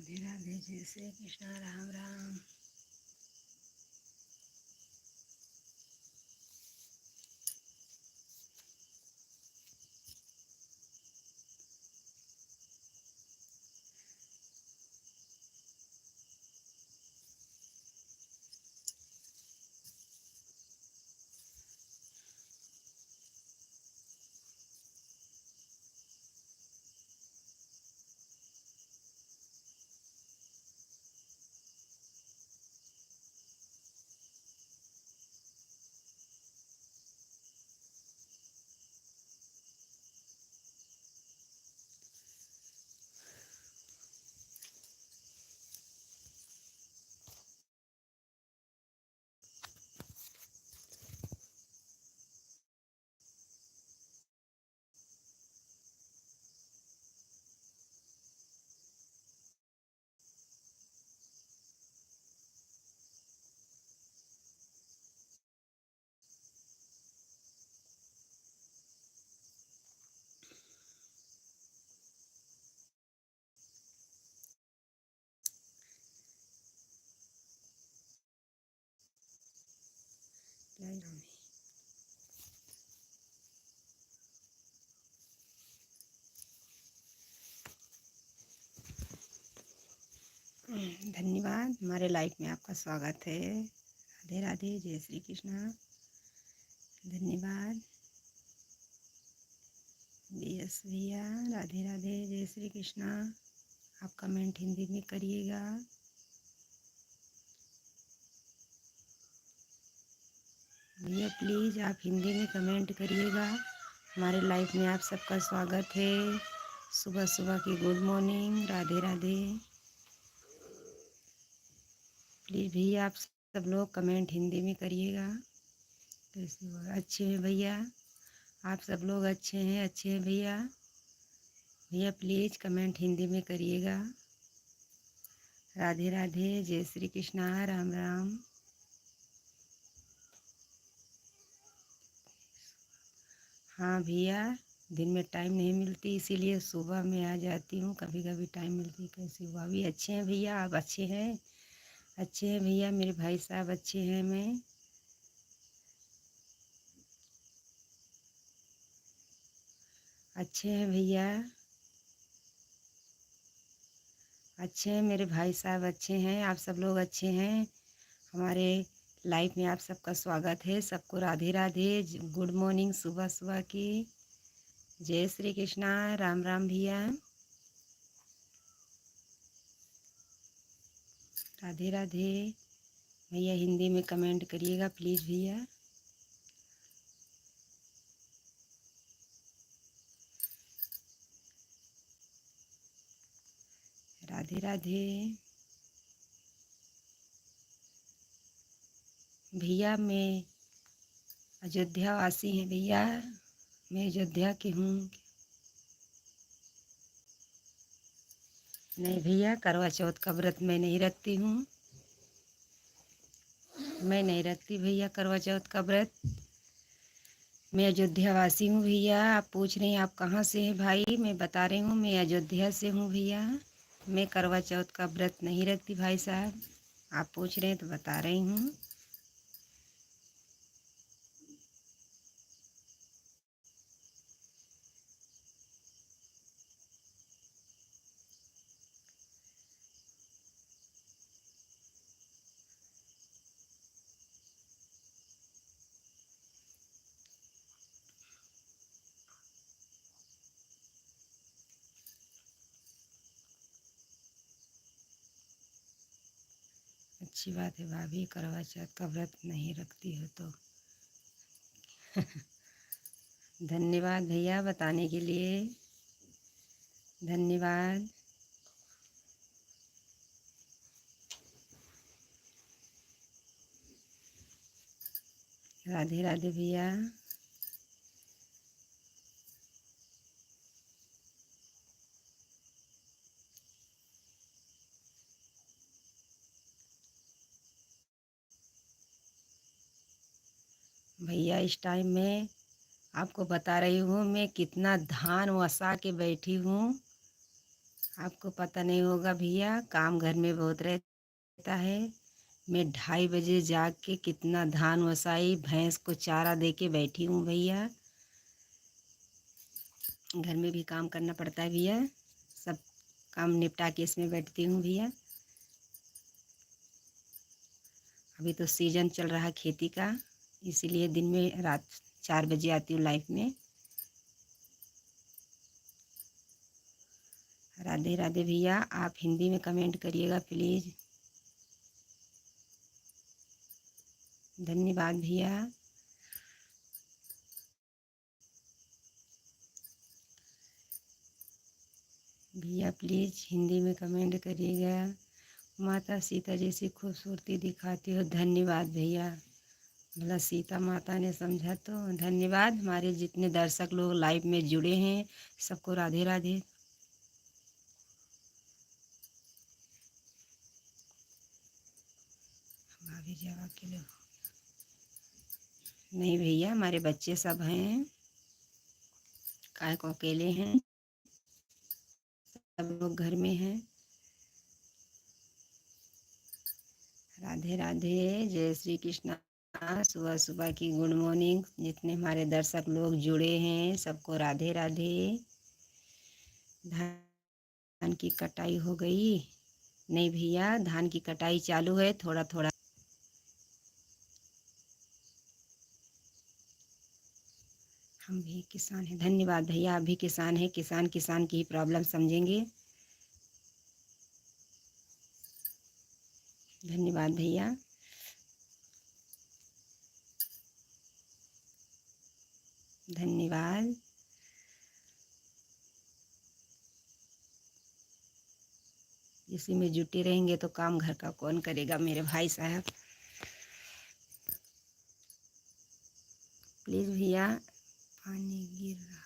राधे राधे, जय श्री कृष्णा, राम राम। धन्यवाद। हमारे लाइफ में आपका स्वागत है। राधे राधे, जय श्री कृष्णा। धन्यवाद। यस भैया, राधे राधे, जय श्री कृष्णा। आप कमेंट हिंदी में करिएगा। भैया प्लीज़ आप हिंदी में कमेंट करिएगा। हमारे लाइफ में आप सबका स्वागत है। सुबह सुबह की good morning, Radhe Radhe. Please भैया आप सब लोग कमेंट हिंदी में करिएगा। कैसे हो? अच्छे हैं भैया, आप सब लोग अच्छे हैं? अच्छे हैं भैया। भैया प्लीज़ कमेंट हिंदी में करिएगा। राधे राधे, जय श्री कृष्णा, राम राम। हाँ भैया, दिन में टाइम नहीं मिलती, इसीलिए सुबह में आ जाती हूँ। कभी कभी टाइम मिलती। कैसे हुआ? भी अच्छे हैं भैया, आप अच्छे हैं? अच्छे हैं भैया, मेरे भाई साहब अच्छे हैं। मैं अच्छे हैं भैया, अच्छे हैं मेरे भाई साहब, अच्छे हैं। आप सब लोग अच्छे हैं। हमारे लाइफ में आप सबका स्वागत है। सबको राधे राधे, गुड मॉर्निंग सुबह सुबह की। जय श्री कृष्णा, राम राम भैया। राधे राधे। भैया हिंदी में कमेंट करिएगा प्लीज़ भैया। राधे राधे। भैया मैं अयोध्या वासी हैं भैया, मैं अयोध्या की हूँ। नहीं भैया, करवा चौथ का व्रत मैं नहीं रखती हूँ। मैं नहीं रखती भैया करवा चौथ का व्रत। मैं अयोध्या वासी हूँ भैया। आप पूछ रहे हैं आप कहाँ से हैं भाई, मैं बता रही हूँ मैं अयोध्या से हूँ भैया। मैं करवा चौथ का व्रत नहीं रखती भाई साहब। आप पूछ रहे हैं तो बता रही हूँ। अच्छी बात है भाभी, करवा चौथ का व्रत नहीं रखती हो तो। धन्यवाद भैया बताने के लिए, धन्यवाद। राधे राधे भैया। भैया इस टाइम में आपको बता रही हूँ मैं कितना धान वसा के बैठी हूँ। आपको पता नहीं होगा भैया, काम घर में बहुत रहता है। मैं 2:30 बजे जाग के कितना धान वसाई, भैंस को चारा दे के बैठी हूँ भैया। घर में भी काम करना पड़ता है भैया, सब काम निपटा के इसमें बैठती हूँ भैया। अभी तो सीजन चल रहा है खेती का, इसीलिए दिन में रात 4 बजे आती हूँ लाइफ में। राधे राधे भैया, आप हिंदी में कमेंट करिएगा प्लीज़। धन्यवाद भैया। भैया प्लीज़ हिंदी में कमेंट करिएगा। माता सीता जैसी खूबसूरती दिखाती हो, धन्यवाद भैया। भला सीता माता ने समझा तो धन्यवाद। हमारे जितने दर्शक लोग लाइव में जुड़े हैं सबको राधे राधे। भाभी जवाब के लोग नहीं भैया, हमारे बच्चे सब हैं, काय को अकेले हैं, सब लोग घर में हैं। राधे राधे, जय श्री कृष्णा। सुबह सुबह की गुड मॉर्निंग। जितने हमारे दर्शक लोग जुड़े हैं सबको राधे राधे। धान की कटाई हो गई? नहीं भैया, धान की कटाई चालू है, थोड़ा थोड़ा। हम भी किसान हैं। धन्यवाद भैया, आप भी किसान हैं। किसान किसान की ही प्रॉब्लम समझेंगे। धन्यवाद भैया। धन्यवाद। इसी में जुटे रहेंगे तो काम घर का कौन करेगा मेरे भाई साहब। प्लीज़ भैया, पानी गिर रहा है।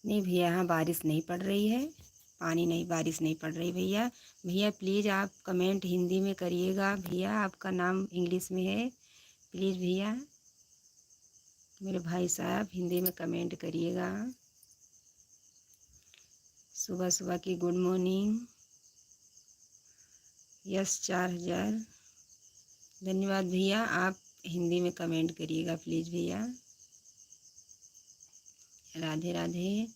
नहीं भैया, यहाँ बारिश नहीं पड़ रही है। पानी नहीं, बारिश नहीं पड़ रही भैया। भैया प्लीज़ आप कमेंट हिंदी में करिएगा भैया, आपका नाम इंग्लिश में है। प्लीज़ भैया, मेरे भाई साहब हिंदी में कमेंट करिएगा। सुबह सुबह की गुड मॉर्निंग। यस 4000। धन्यवाद भैया, आप हिंदी में कमेंट करिएगा प्लीज़ भैया। राधे राधे।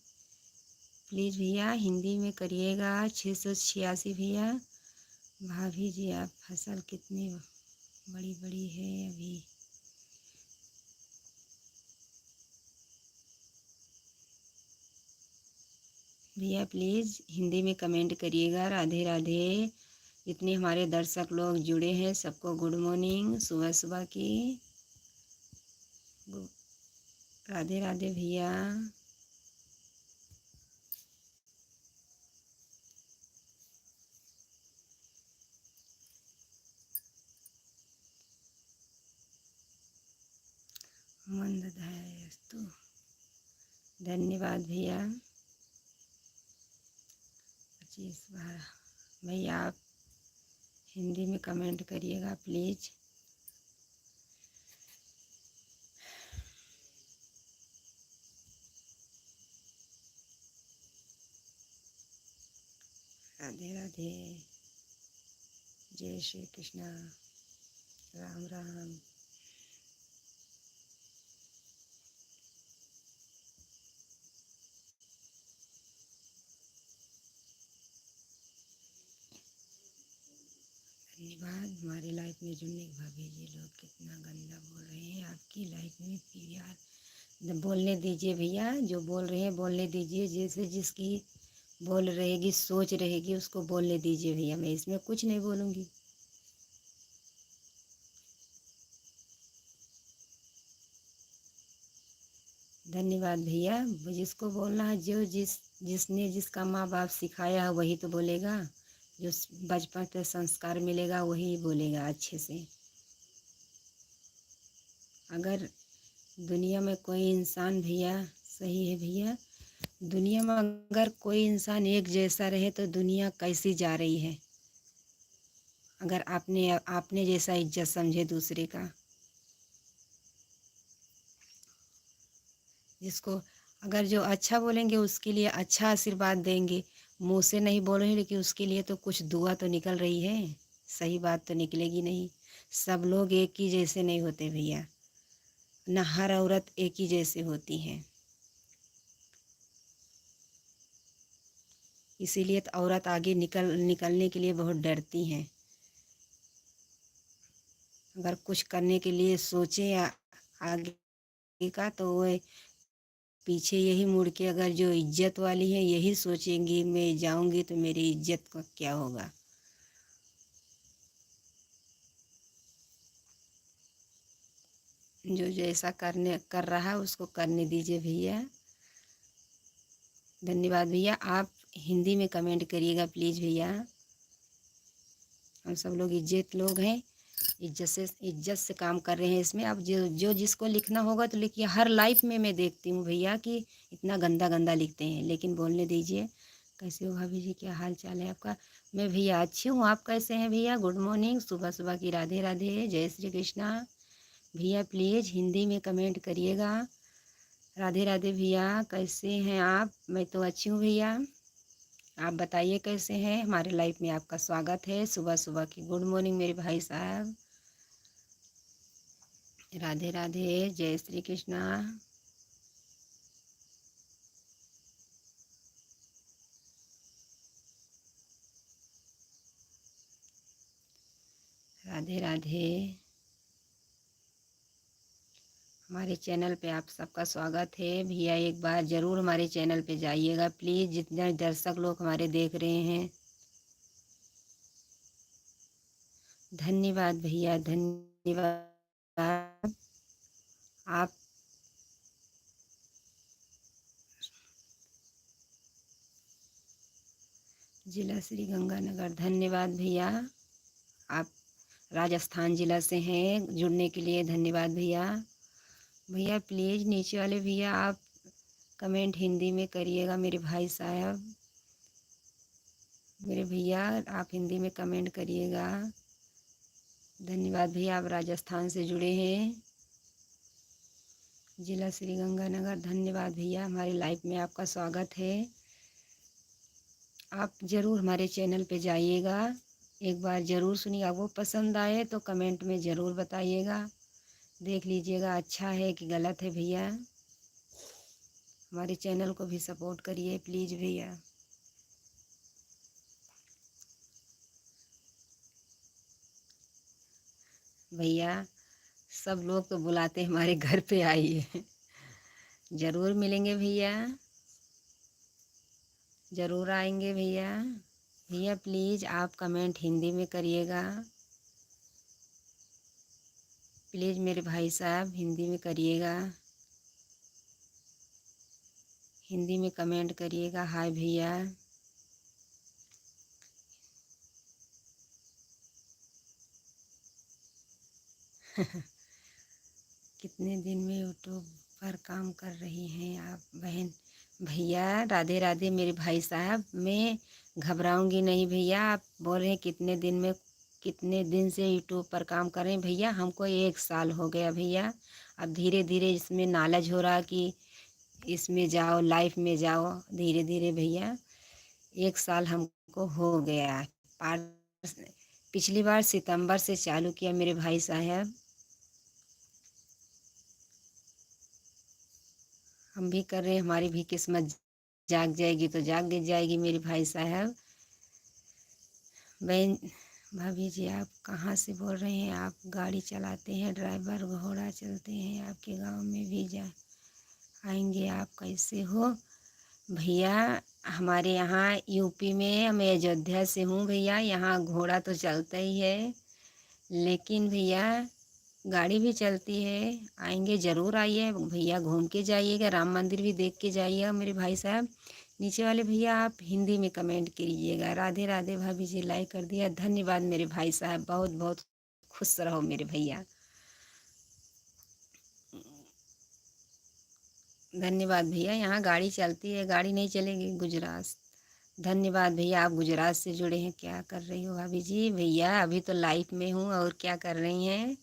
प्लीज़ भैया हिंदी में करिएगा। 686 भैया। भाभी जी, आप फसल कितनी बड़ी बड़ी है अभी? भैया प्लीज़ हिंदी में कमेंट करिएगा। राधे राधे। जितने हमारे दर्शक लोग जुड़े हैं सबको गुड मॉर्निंग सुबह सुबह की। राधे राधे भैया। मंदधायस्तु। धन्यवाद भैया। 25 बार भैया, आप हिंदी में कमेंट करिएगा प्लीज़। राधे राधे। जय श्री कृष्णा। राम राम। धन्यवाद हमारे लाइफ में जुड़ने के। भाभी जी लोग कितना गंदा बोल रहे हैं आपकी लाइफ में। प्यार बोलने दीजिए भैया, जो बोल रहे हैं बोलने दीजिए। जैसे जिसकी बोल रहेगी, सोच रहेगी, उसको बोलने दीजिए भैया। मैं इसमें कुछ नहीं बोलूँगी। धन्यवाद भैया। जिसको बोलना है, जो जिसने जिसका माँ बाप सिखाया है वही तो बोलेगा। जो बचपन से संस्कार मिलेगा वही बोलेगा अच्छे से। अगर दुनिया में कोई इंसान भैया, सही है भैया, दुनिया में अगर कोई इंसान एक जैसा रहे तो दुनिया कैसी जा रही है। अगर आपने आपने जैसा इज्जत समझे दूसरे का, जिसको अगर जो अच्छा बोलेंगे उसके लिए अच्छा आशीर्वाद देंगे, मुँह से नहीं बोल रहे लेकिन उसके लिए तो कुछ दुआ तो निकल रही है, सही बात तो निकलेगी नहीं। सब लोग एक ही जैसे नहीं होते भैया, न हर औरत एक ही जैसे होती हैं। इसीलिए तो औरत आगे निकलने के लिए बहुत डरती हैं। अगर कुछ करने के लिए सोचे आगे का, तो वो पीछे यही मुड़ के, अगर जो इज्जत वाली है यही सोचेंगी मैं जाऊंगी तो मेरी इज्जत का क्या होगा। जो जैसा कर रहा है उसको करने दीजिए भैया। धन्यवाद भैया। आप हिंदी में कमेंट करिएगा प्लीज़ भैया। हम सब लोग इज्जत लोग हैं, इज्जत से काम कर रहे हैं इसमें। अब जो जो जिसको लिखना होगा तो लिखिए। हर लाइफ में मैं देखती हूँ भैया कि इतना गंदा गंदा लिखते हैं, लेकिन बोलने दीजिए। कैसे हो भाभी जी, क्या हाल चाल है आपका? मैं भैया अच्छी हूँ, आप कैसे हैं भैया? गुड मॉर्निंग, सुबह सुबह की राधे राधे, जय श्री कृष्णा। भैया प्लीज़ हिंदी में कमेंट करिएगा। राधे राधे भैया, कैसे हैं आप? मैं तो अच्छी हूँ भैया, आप बताइए कैसे हैं? हमारे लाइफ में आपका स्वागत है। सुबह सुबह की गुड मॉर्निंग मेरे भाई साहब। राधे राधे, जय श्री कृष्णा। राधे राधे। हमारे चैनल पे आप सबका स्वागत है भैया। एक बार ज़रूर हमारे चैनल पे जाइएगा प्लीज़, जितने दर्शक लोग हमारे देख रहे हैं। धन्यवाद भैया, धन्यवाद। आप जिला श्री गंगानगर, धन्यवाद भैया। आप राजस्थान जिला से हैं, जुड़ने के लिए धन्यवाद भैया। भैया प्लीज़ नीचे वाले भैया आप कमेंट हिंदी में करिएगा मेरे भाई साहब। मेरे भैया आप हिंदी में कमेंट करिएगा। धन्यवाद भैया, आप राजस्थान से जुड़े हैं, जिला श्री गंगानगर। धन्यवाद भैया, हमारी लाइफ में आपका स्वागत है। आप ज़रूर हमारे चैनल पे जाइएगा, एक बार ज़रूर सुनिए। आपको पसंद आए तो कमेंट में ज़रूर बताइएगा, देख लीजिएगा अच्छा है कि गलत है भैया। हमारे चैनल को भी सपोर्ट करिए प्लीज़ भैया। भैया सब लोग तो बुलाते हैं हमारे घर पे आइए। ज़रूर मिलेंगे भैया, ज़रूर आएंगे भैया। भैया प्लीज़ आप कमेंट हिंदी में करिएगा, प्लीज़ मेरे भाई साहब हिंदी में करिएगा, हिंदी में कमेंट करिएगा। हाय भैया। कितने दिन में यूट्यूब पर काम कर रही हैं आप बहन? भैया राधे राधे मेरे भाई साहब, मैं घबराऊंगी नहीं भैया। आप बोल रहे हैं कितने दिन में, कितने दिन से यूट्यूब पर काम कर रहे हैं भैया? हमको 1 साल हो गया भैया। अब धीरे धीरे इसमें नॉलेज हो रहा कि इसमें जाओ, लाइफ में जाओ, धीरे धीरे भैया 1 साल हमको हो गया। पार पिछली बार सितंबर से चालू किया मेरे भाई साहब। हम भी कर रहे हैं, हमारी भी किस्मत जाग जाएगी तो जाग जाएगी मेरे भाई साहब। बहन भाभी जी आप कहाँ से बोल रहे हैं? आप गाड़ी चलाते हैं, ड्राइवर, घोड़ा चलते हैं, आपके गांव में भी जा आएंगे। आप कैसे हो भैया? हमारे यहाँ यूपी में, मैं अयोध्या से हूँ भैया। यहाँ घोड़ा तो चलता ही है, लेकिन भैया गाड़ी भी चलती है। आएंगे ज़रूर, आइए भैया, घूम के जाइएगा, राम मंदिर भी देख के जाइएगा मेरे भाई साहब। नीचे वाले भैया आप हिंदी में कमेंट कीजिएगा। राधे राधे भाभी जी, लाइक कर दिया, धन्यवाद मेरे भाई साहब, बहुत बहुत खुश रहो मेरे भैया। धन्यवाद भैया। यहाँ गाड़ी चलती है, गाड़ी नहीं चलेगी गुजरात। धन्यवाद भैया, आप गुजरात से जुड़े हैं। क्या कर रही हो भाभी जी? भैया अभी तो लाइफ में हूँ, और क्या कर रही हैं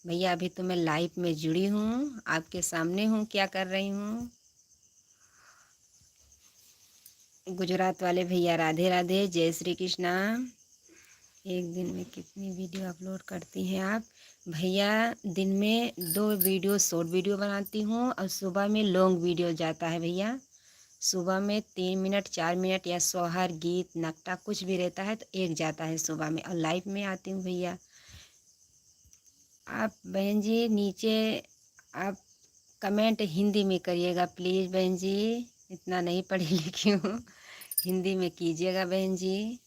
भैया? अभी तो मैं लाइफ में जुड़ी हूँ, आपके सामने हूँ, क्या कर रही हूँ। गुजरात वाले भैया राधे राधे, जय श्री कृष्णा। एक दिन में कितनी वीडियो अपलोड करती हैं आप? भैया दिन में 2 वीडियो शॉर्ट वीडियो बनाती हूँ और सुबह में लॉन्ग वीडियो जाता है भैया। सुबह में 3 मिनट 4 मिनट या सोहर गीत नकटा कुछ भी रहता है तो एक जाता है सुबह में, और लाइव में आती हूँ भैया। आप बहन जी नीचे आप कमेंट हिंदी में करिएगा प्लीज़ बहन जी, इतना नहीं पढ़ी लिखी हूँ, हिंदी में कीजिएगा बहन जी।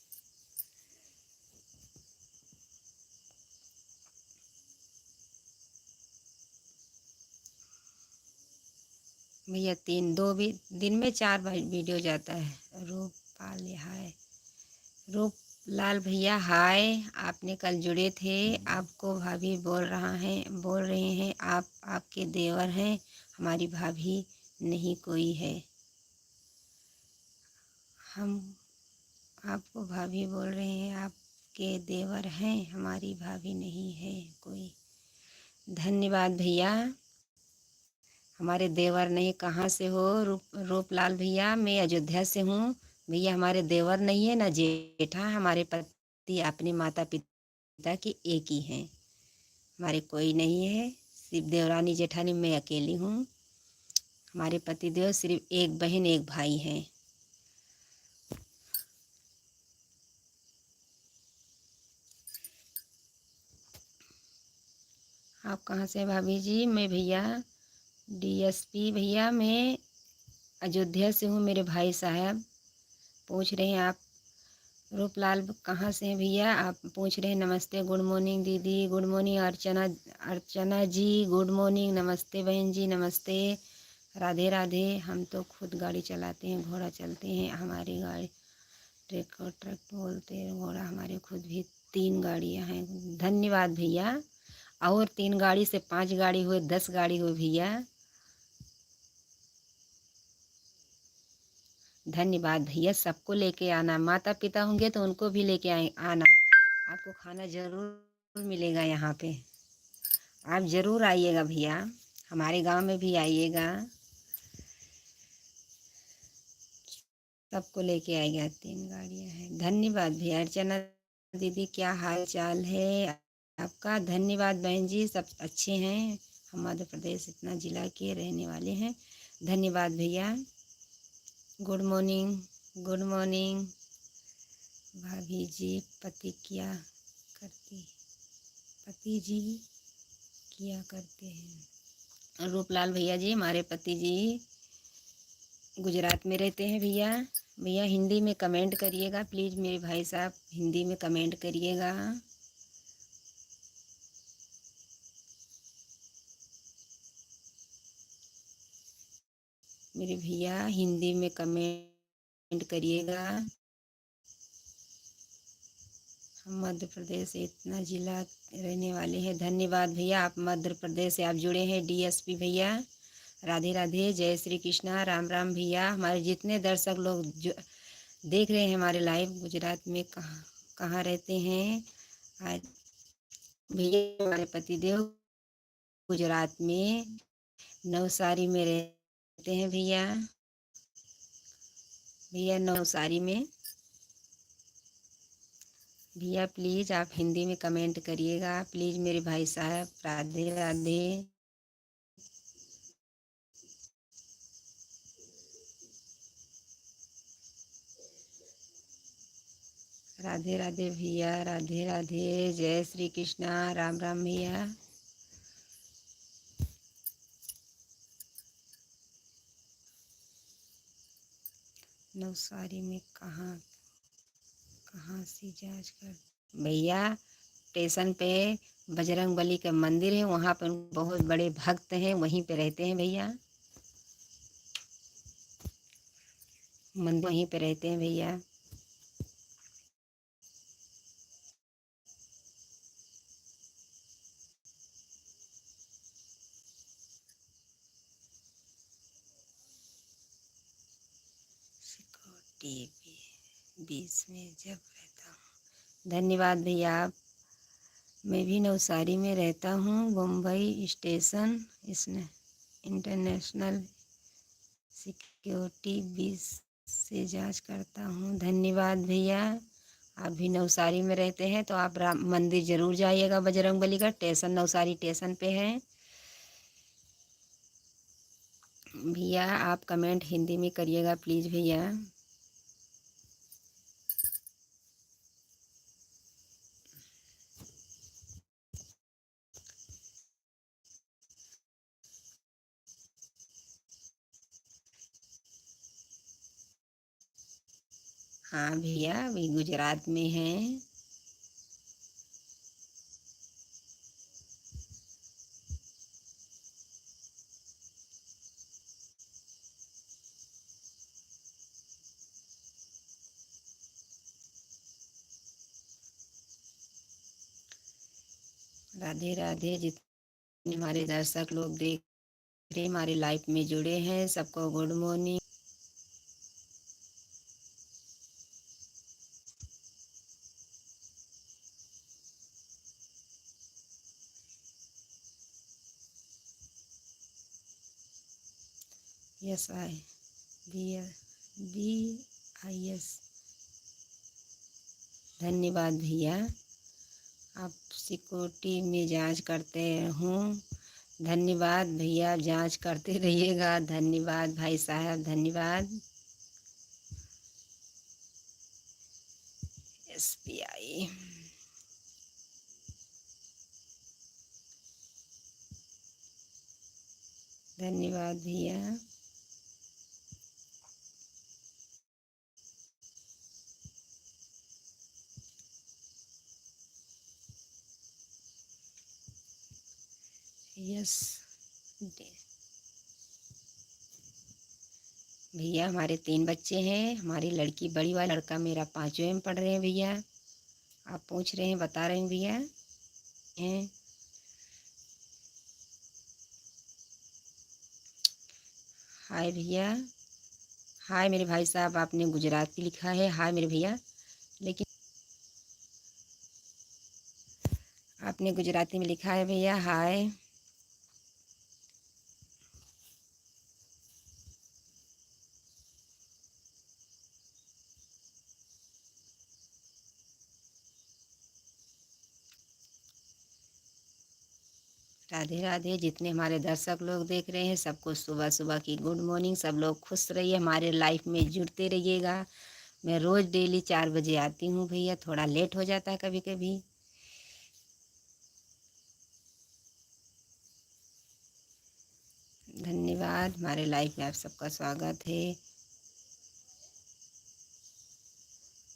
भैया 2 भी दिन में 4 वीडियो जाता है। रूपपाल हाय, रूप लाल भैया हाय, आपने कल जुड़े थे, आपको भाभी बोल रहे हैं आप आपके देवर हैं, हमारी भाभी नहीं कोई है। हम आपको भाभी बोल रहे हैं, आपके देवर हैं, हमारी भाभी नहीं है कोई। धन्यवाद भैया। हमारे देवर नहीं, कहाँ से हो रूपलाल भैया? मैं अयोध्या से हूँ भैया। हमारे देवर नहीं है ना जेठा, हमारे पति अपने माता पिता की एक ही हैं, हमारे कोई नहीं है, सिर्फ देवरानी जेठानी मैं अकेली हूँ। हमारे पति देव सिर्फ एक बहन एक भाई हैं। आप कहाँ से भाभी जी? मैं भैया डीएसपी भैया, मैं अयोध्या से हूँ। मेरे भाई साहब पूछ रहे हैं आप रूपलाल कहाँ से हैं भैया? आप पूछ रहे हैं नमस्ते, गुड मॉर्निंग दीदी, गुड मॉर्निंग अर्चना जी, गुड मॉर्निंग, नमस्ते बहन जी, नमस्ते, राधे राधे। हम तो खुद गाड़ी चलाते हैं, घोड़ा चलते हैं, हमारी गाड़ी ट्रक को ट्रक बोलते हैं, घोड़ा हमारे खुद भी 3 गाड़ियाँ हैं। धन्यवाद भैया। और 3 गाड़ी से 5 गाड़ी हुए, 10 गाड़ी हुए भैया। धन्यवाद भैया। सबको लेके आना, माता पिता होंगे तो उनको भी लेके आना, आपको खाना जरूर मिलेगा यहाँ पे। आप जरूर आइएगा भैया, हमारे गांव में भी आइएगा, सबको लेके आएगा। 3 गाड़ियाँ हैं। धन्यवाद भैया। अर्चना दीदी क्या हाल चाल है आपका? धन्यवाद बहन जी, सब अच्छे हैं, हम मध्य प्रदेश इतना जिला के रहने वाले हैं। धन्यवाद भैया। गुड मॉर्निंग, गुड मॉर्निंग भाभी जी। करती पति जी किया करते हैं? रूपलाल भैया जी, हमारे पति जी गुजरात में रहते हैं भैया। भैया हिंदी में कमेंट करिएगा प्लीज़, मेरे भाई साहब हिंदी में कमेंट करिएगा। मेरे भैया हिंदी में कमेंट करिएगा। हम मध्य प्रदेश से इतना जिला रहने वाले हैं। धन्यवाद भैया, आप मध्य प्रदेश से आप जुड़े हैं। डीएसपी भैया राधे राधे, जय श्री कृष्णा, राम राम भैया। हमारे जितने दर्शक लोग जो देख रहे हैं हमारे लाइव, गुजरात में कहाँ कहाँ रहते हैं आज भैया? हमारे पतिदेव गुजरात में नवसारी में रहते हैं भैया। भैया नवसारी में। भैया प्लीज़ आप हिंदी में कमेंट करिएगा प्लीज़ मेरे भाई साहब। राधे राधे। राधे राधे भैया, राधे राधे, जय श्री कृष्णा, राम राम भैया। नवसारी में कहाँ कहाँ से जांच कर भैया? स्टेशन पे बजरंग बली का मंदिर है, वहाँ पर बहुत बड़े भक्त हैं, वहीं पे रहते हैं भैया। मंदिर वहीं पे रहते हैं भैया। सिक्योरिटी 20 में जब रहता हूँ। धन्यवाद भैया। आप मैं भी नवसारी में रहता हूँ, मुंबई स्टेशन इसने इंटरनेशनल सिक्योरिटी 20 से जांच करता हूँ। धन्यवाद भैया। आप भी नवसारी में रहते हैं तो आप राम मंदिर ज़रूर जाइएगा। बजरंगबली का स्टेशन नवसारी स्टेशन पे है। भैया आप कमेंट हिंदी में करिएगा प्लीज़ भैया। हाँ भैया अभी गुजरात में हैं। राधे राधे। जितने हमारे दर्शक लोग देख रहे हमारे लाइफ में जुड़े हैं सबको good morning. Yes I BIS। धन्यवाद भैया। आप सिक्योरिटी में जांच करते हूँ। धन्यवाद भैया जांच करते रहिएगा। धन्यवाद भाई साहब धन्यवाद। SBI। धन्यवाद भैया। यस भैया हमारे 3 बच्चे हैं। हमारी लड़की बड़ी वाला, लड़का मेरा 5वीं में पढ़ रहे हैं भैया। आप पूछ रहे हैं बता रहे हैं भैया हैं। हाय भैया। हाय मेरे भाई साहब आपने गुजराती लिखा है। हाय मेरे भैया लेकिन आपने गुजराती में लिखा है भैया। हाय। राधे राधे। जितने हमारे दर्शक लोग देख रहे हैं सबको सुबह सुबह की गुड मॉर्निंग। सब लोग खुश रहिए, हमारे लाइफ में जुड़ते रहिएगा। मैं रोज़ डेली 4 बजे आती हूँ भैया, थोड़ा लेट हो जाता है कभी कभी। धन्यवाद। हमारे लाइफ में आप सबका स्वागत है।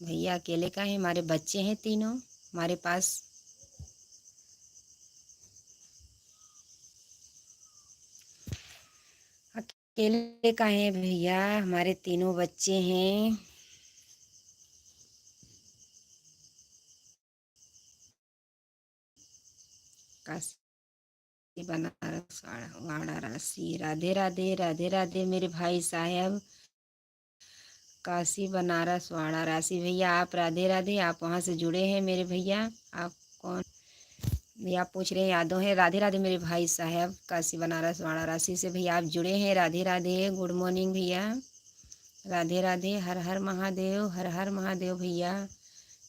भैया अकेले का है, हमारे बच्चे हैं तीनों हमारे पास। अकेले का है भैया, हमारे तीनों बच्चे हैं। काशी बनारस वाराणसी। राधे राधे। राधे राधे मेरे भाई साहब। काशी बनारस वाराणसी। भैया आप राधे राधे। आप वहाँ से जुड़े हैं मेरे भैया। आप कौन भैया? आप पूछ रहे हैं यादव है। राधे राधे मेरे भाई साहब। काशी बनारस वाराणसी से भैया आप जुड़े हैं। राधे राधे। गुड मॉर्निंग भैया। राधे राधे। हर हर महादेव। हर हर महादेव भैया।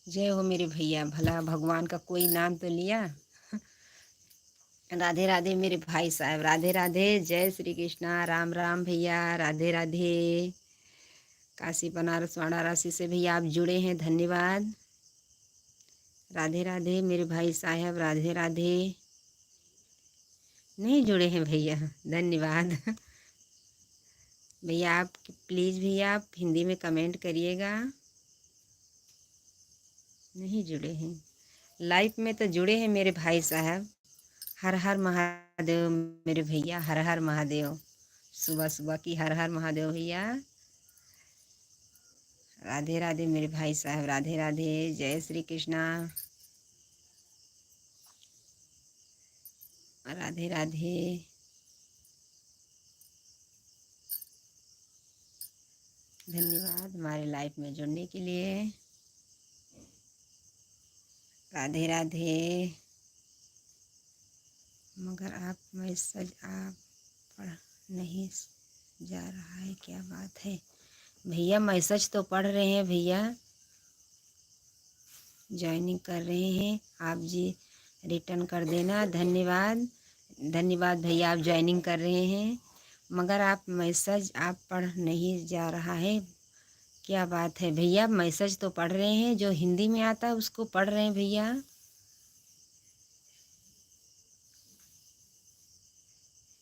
जय हो मेरे भैया। भला भगवान का कोई नाम तो लिया। राधे राधे मेरे भाई साहब। राधे राधे। जय श्री कृष्णा। राम राम भैया। राधे राधे। काशी बनारस वाराणसी से भैया आप जुड़े हैं। धन्यवाद। राधे राधे मेरे भाई साहब। राधे राधे। नहीं जुड़े हैं भैया। धन्यवाद। भैया आप प्लीज़ भैया आप हिंदी में कमेंट करिएगा। नहीं जुड़े हैं। लाइफ में तो जुड़े हैं मेरे भाई साहब। हर हर महादेव मेरे भैया। हर हर महादेव। सुबह सुबह की हर हर महादेव भैया। राधे राधे मेरे भाई साहब। राधे राधे। जय श्री कृष्णा। राधे राधे। धन्यवाद हमारे लाइफ में जुड़ने के लिए। राधे राधे। मगर आप मैसेज आप पढ़ नहीं जा रहा है, क्या बात है? भैया मैसेज तो पढ़ रहे हैं भैया, ज्वाइनिंग कर रहे हैं आप जी, रिटर्न कर देना। धन्यवाद, धन्यवाद भैया, आप ज्वाइनिंग कर रहे हैं, मगर आप मैसेज आप पढ़ नहीं जा रहा है। क्या बात है भैया, मैसेज तो पढ़ रहे हैं, जो हिंदी में आता है उसको पढ़ रहे हैं भैया।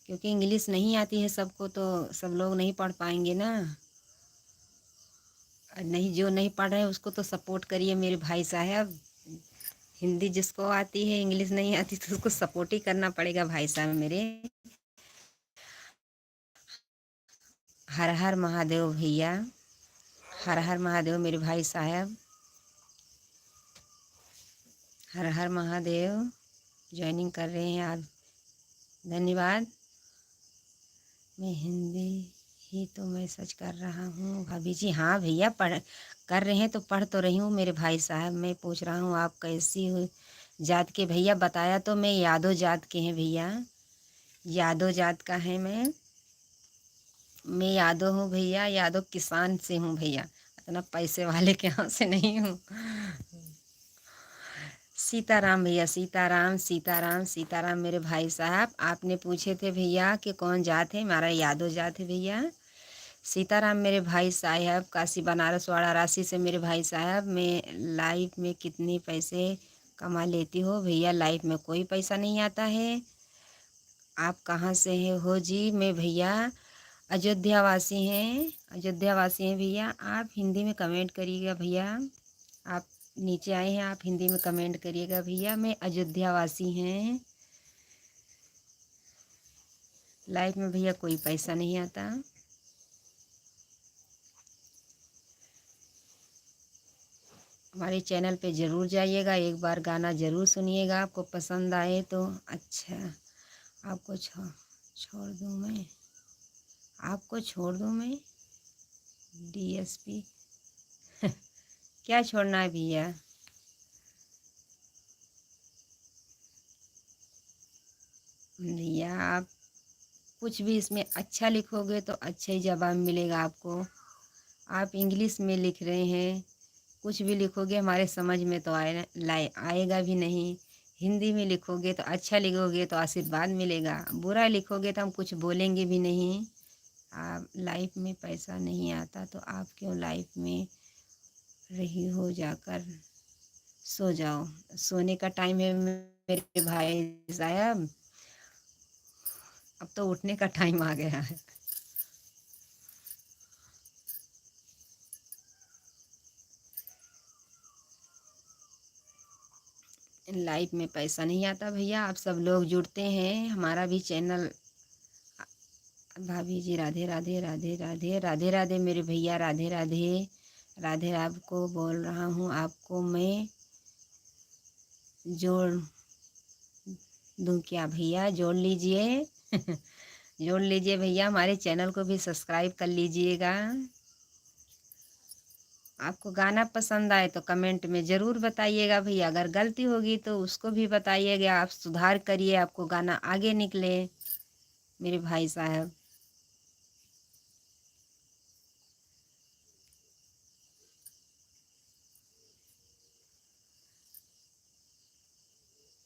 क्योंकि इंग्लिश नहीं आती है सबको, तो सब लोग नहीं पढ़ पाएंगे ना। नहीं, जो नहीं पढ़ रहे हैं उसको तो सपोर्ट करिए मेरे भाई साहब। हिंदी जिसको आती है, इंग्लिश नहीं आती, तो उसको सपोर्ट ही करना पड़ेगा भाई साहब मेरे। हर हर महादेव भैया, हर हर महादेव मेरे भाई साहब, हर हर महादेव। ज्वाइनिंग कर रहे हैं आप, धन्यवाद। मैं हिंदी ही तो मैसेज कर रहा हूँ भाभी जी। हाँ भैया, पढ़ कर रहे हैं तो पढ़ तो रही हूँ मेरे भाई साहब। मैं पूछ रहा हूँ आप कैसी हो जात के भैया, बताया तो मैं यादव जात के हैं भैया, यादव जात का है मैं यादव हूँ भैया, यादव किसान से हूँ भैया, इतना पैसे वाले के यहाँ से नहीं हूँ। सीताराम भैया, सीताराम सीताराम सीताराम मेरे भाई साहब। आपने पूछे थे भैया कि कौन जात है, हमारा यादव जात है भैया। सीताराम मेरे भाई साहब, काशी बनारस वाराणसी से मेरे भाई साहब। मैं लाइफ में कितने पैसे कमा लेती हो भैया? लाइफ में कोई पैसा नहीं आता है। आप कहाँ से हैं हो जी? मैं भैया अयोध्या वासी हैं, अयोध्या वासी हैं भैया। आप हिंदी में कमेंट करिएगा भैया, आप नीचे आए हैं, आप हिंदी में कमेंट करिएगा भैया। मैं अयोध्या वासी हैं। लाइफ में भैया कोई पैसा नहीं आता। हमारे चैनल पे ज़रूर जाइएगा, एक बार गाना ज़रूर सुनिएगा, आपको पसंद आए तो। अच्छा, आपको छोड़ दूँ मैं, आपको छोड़ दूँ मैं डीएसपी? क्या छोड़ना है भैया? भैया आप कुछ भी इसमें अच्छा लिखोगे तो अच्छा ही जवाब मिलेगा आपको। आप इंग्लिश में लिख रहे हैं, कुछ भी लिखोगे हमारे समझ में तो आएगा भी नहीं। हिंदी में लिखोगे तो अच्छा लिखोगे तो आशीर्वाद मिलेगा, बुरा लिखोगे तो हम कुछ बोलेंगे भी नहीं। आप लाइफ में पैसा नहीं आता तो आप क्यों लाइफ में रही हो? जाकर सो जाओ, सोने का टाइम है मेरे भाई साहब, अब तो उठने का टाइम आ गया है। लाइफ में पैसा नहीं आता भैया, आप सब लोग जुड़ते हैं, हमारा भी चैनल। भाभी जी राधे राधे राधे राधे राधे राधे मेरे भैया, राधे राधे राधे। आपको बोल रहा हूँ, आपको मैं जोड़ दूँ क्या भैया? जोड़ लीजिए। जोड़ लीजिए भैया, हमारे चैनल को भी सब्सक्राइब कर लीजिएगा। आपको गाना पसंद आए तो कमेंट में ज़रूर बताइएगा भैया, अगर गलती होगी तो उसको भी बताइएगा, आप सुधार करिए, आपको गाना आगे निकले मेरे भाई साहब।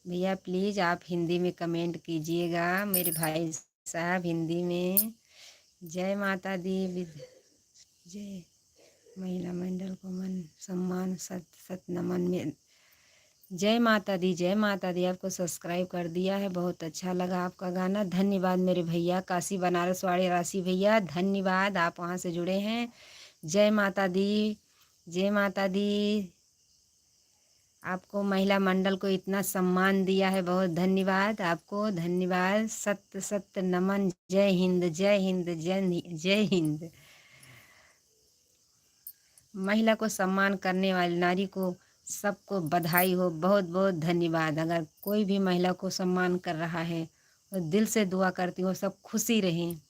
भैया प्लीज़ आप हिंदी में कमेंट कीजिएगा मेरे भाई साहब, हिंदी में। जय माता दी विद जय महिला मंडल को मन सम्मान सत सत नमन में। जय माता दी, जय माता दी। आपको सब्सक्राइब कर दिया है, बहुत अच्छा लगा आपका गाना, धन्यवाद मेरे भैया। काशी बनारस वाराणसी भैया, धन्यवाद, आप वहाँ से जुड़े हैं। जय माता दी, जय माता दी। आपको महिला मंडल को इतना सम्मान दिया है, बहुत धन्यवाद आपको, धन्यवाद। सत्य सत्य नमन, जय हिंद जय हिंद जय जय हिंद। महिला को सम्मान करने वाली नारी को सबको बधाई हो, बहुत बहुत धन्यवाद। अगर कोई भी महिला को सम्मान कर रहा है और दिल से दुआ करती हूँ सब खुशी रहें।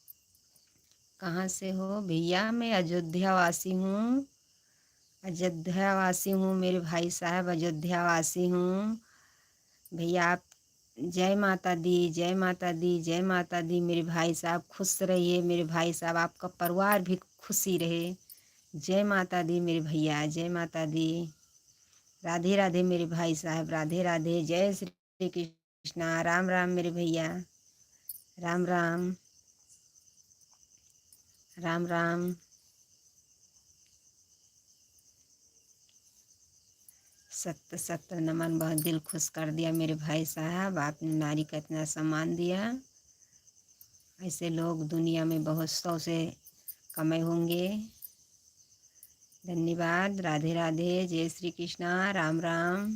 कहाँ से हो भैया? मैं अयोध्या वासी हूँ, अयोध्या वासी हूँ मेरे भाई साहब, अयोध्या वासी हूँ भैया। आप जय माता दी, जय माता दी, जय माता दी मेरे भाई साहब। खुश रहिए मेरे भाई साहब, आपका परिवार भी खुशी रहे। जय माता दी मेरे भैया, जय माता दी। राधे राधे मेरे भाई साहब, राधे राधे। जय श्री कृष्णा। राम राम मेरे भैया, राम राम, राम राम। सत्य सत्य नमन, बहुत दिल खुश कर दिया मेरे भाई साहब, आपने नारी का इतना सम्मान दिया। ऐसे लोग दुनिया में बहुत सौ से कम होंगे। धन्यवाद। राधे राधे। जय श्री कृष्णा। राम राम।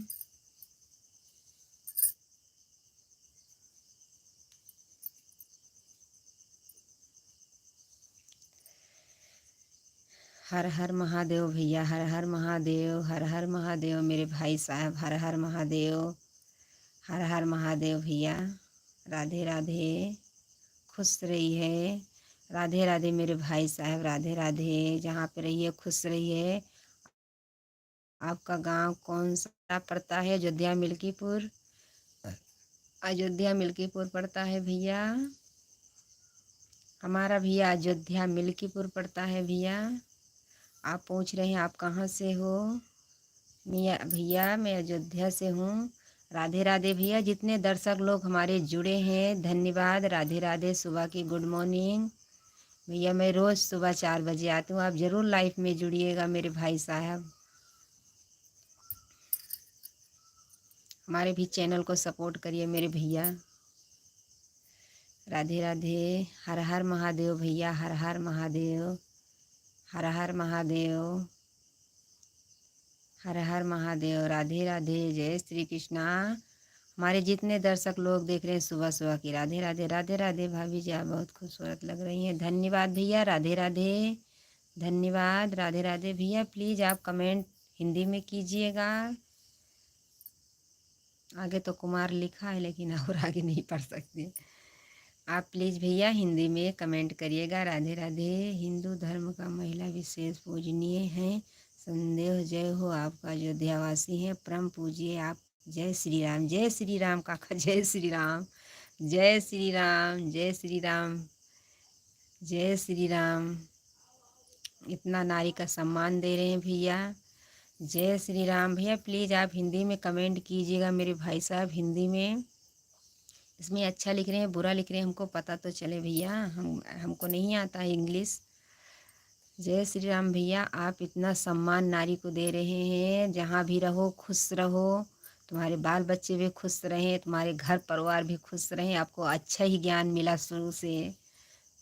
हर हर महादेव भैया, हर हर महादेव, हर हर महादेव मेरे भाई साहब, हर हर महादेव, हर हर महादेव भैया। राधे राधे। खुश रही है। राधे राधे मेरे भाई साहब, राधे राधे। जहाँ पे रहिए खुश रहिए। आपका गांव कौन सा पड़ता है? अयोध्या मिल्कीपुर। अयोध्या मिल्कीपुर पड़ता है भैया। हमारा भैया अयोध्या मिल्कीपुर पड़ता है भैया। आप पूछ रहे हैं आप कहाँ से हो? मियाँ भैया मैं अयोध्या से हूँ। राधे राधे भैया। जितने दर्शक लोग हमारे जुड़े हैं धन्यवाद। राधे राधे। सुबह की गुड मॉर्निंग भैया। मैं रोज़ सुबह 4 बजे आती हूँ, आप ज़रूर लाइव में जुड़िएगा मेरे भाई साहब। हमारे भी चैनल को सपोर्ट करिए मेरे भैया। राधे राधे। हर हर महादेव भैया, हर हर महादेव, हर हर महादेव, हर हर महादेव। राधे राधे। जय श्री कृष्णा। हमारे जितने दर्शक लोग देख रहे हैं सुबह सुबह की, राधे राधे। राधे राधे भाभी जी, आप बहुत खूबसूरत लग रही हैं। धन्यवाद भैया। राधे राधे। धन्यवाद। राधे राधे भैया। प्लीज़ आप कमेंट हिंदी में कीजिएगा। आगे तो कुमार लिखा है लेकिन और आगे नहीं पढ़ सकते। आप प्लीज़ भैया हिंदी में कमेंट करिएगा। राधे राधे। हिंदू धर्म का महिला विशेष पूजनीय है। संदेह जय हो आपका। अयोध्यावासी हैं परम पूजिए आप। जय श्री राम। जय श्री राम काका। जय श्री राम। जय श्री राम। जय श्री राम। जय श्री राम। इतना नारी का सम्मान दे रहे हैं भैया। जय श्री राम भैया। प्लीज़ आप हिंदी में कमेंट कीजिएगा मेरे भाई साहब, हिंदी में। इसमें अच्छा लिख रहे हैं बुरा लिख रहे हैं हमको पता तो चले भैया, हमको नहीं आता है इंग्लिश। जय श्री राम भैया। आप इतना सम्मान नारी को दे रहे हैं। जहाँ भी रहो खुश रहो, तुम्हारे बाल बच्चे भी खुश रहें, तुम्हारे घर परिवार भी खुश रहें, आपको अच्छा ही ज्ञान मिला शुरू से।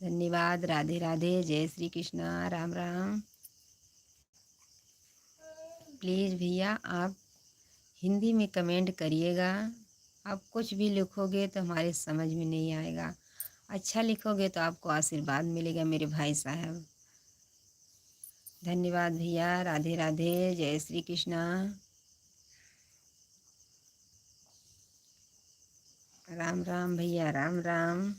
धन्यवाद। राधे राधे। जय श्री कृष्णा। राम राम। प्लीज़ भैया आप हिंदी में कमेंट करिएगा। आप कुछ भी लिखोगे तो हमारे समझ में नहीं आएगा, अच्छा लिखोगे तो आपको आशीर्वाद मिलेगा मेरे भाई साहब। धन्यवाद भैया। राधे राधे। जय श्री कृष्णा। राम राम भैया। राम राम।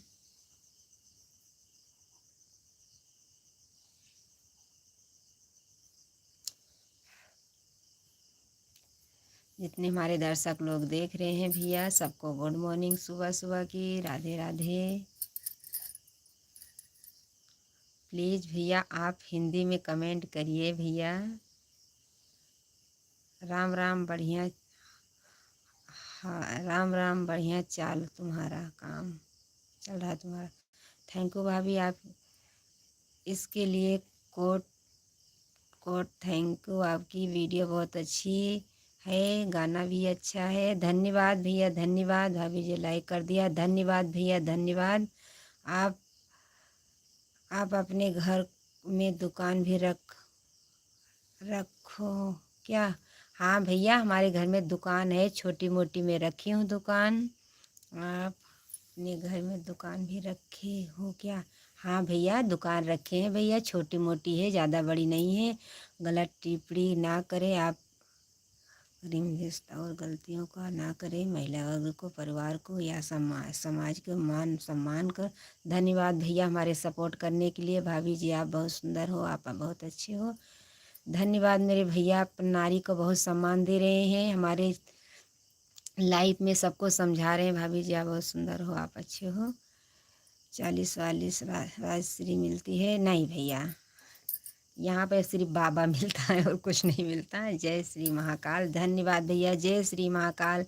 जितने हमारे दर्शक लोग देख रहे हैं भैया सबको गुड मॉर्निंग सुबह सुबह की। राधे राधे। प्लीज़ भैया आप हिंदी में कमेंट करिए भैया। राम राम बढ़िया। हाँ राम राम बढ़िया चाल तुम्हारा काम चल रहा है तुम्हारा। थैंक यू भाभी। आप इसके लिए कोट कोट थैंक यू। आपकी वीडियो बहुत अच्छी है, गाना भी अच्छा है। धन्यवाद भैया। धन्यवाद भाभी जी, लाइक कर दिया। धन्यवाद भैया। धन्यवाद। आप आप अपने घर में दुकान भी रखो क्या? हाँ भैया हमारे घर में दुकान है, छोटी मोटी मैं रखी हूँ दुकान। आप अपने घर में दुकान भी रखे हो क्या? हाँ भैया दुकान रखे हैं भैया, छोटी मोटी है, ज़्यादा बड़ी नहीं है। गलत टिप्पणी ना करें आप, और गलतियों का ना करें। महिला वर्ग को, परिवार को या समाज को मान सम्मान कर। धन्यवाद भैया हमारे सपोर्ट करने के लिए। भाभी जी आप बहुत सुंदर हो, आप बहुत अच्छे हो। धन्यवाद मेरे भैया। आप नारी को बहुत सम्मान दे रहे हैं, हमारे लाइफ में सबको समझा रहे हैं। भाभी जी आप बहुत सुंदर हो, आप अच्छे हो। 40 40 राजश्री मिलती है नहीं भैया, यहाँ पे सिर्फ बाबा मिलता है और कुछ नहीं मिलता है। जय श्री महाकाल। धन्यवाद भैया, जय श्री महाकाल।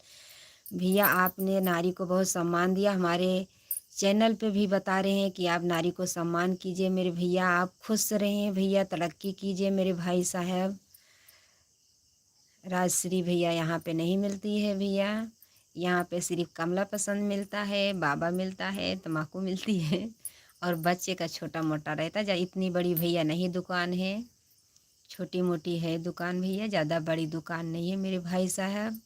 भैया आपने नारी को बहुत सम्मान दिया। हमारे चैनल पे भी बता रहे हैं कि आप नारी को सम्मान कीजिए मेरे भैया। आप खुश रहें भैया, तरक्की कीजिए मेरे भाई साहब। राजश्री भैया यहाँ पे नहीं मिलती है भैया। यहाँ पे सिर्फ कमला पसंद मिलता है, बाबा मिलता है, तम्बाकू मिलती है और बच्चे का छोटा मोटा रहता है। इतनी बड़ी भैया नहीं दुकान है, छोटी मोटी है दुकान भैया, ज़्यादा बड़ी दुकान नहीं है मेरे भाई साहब।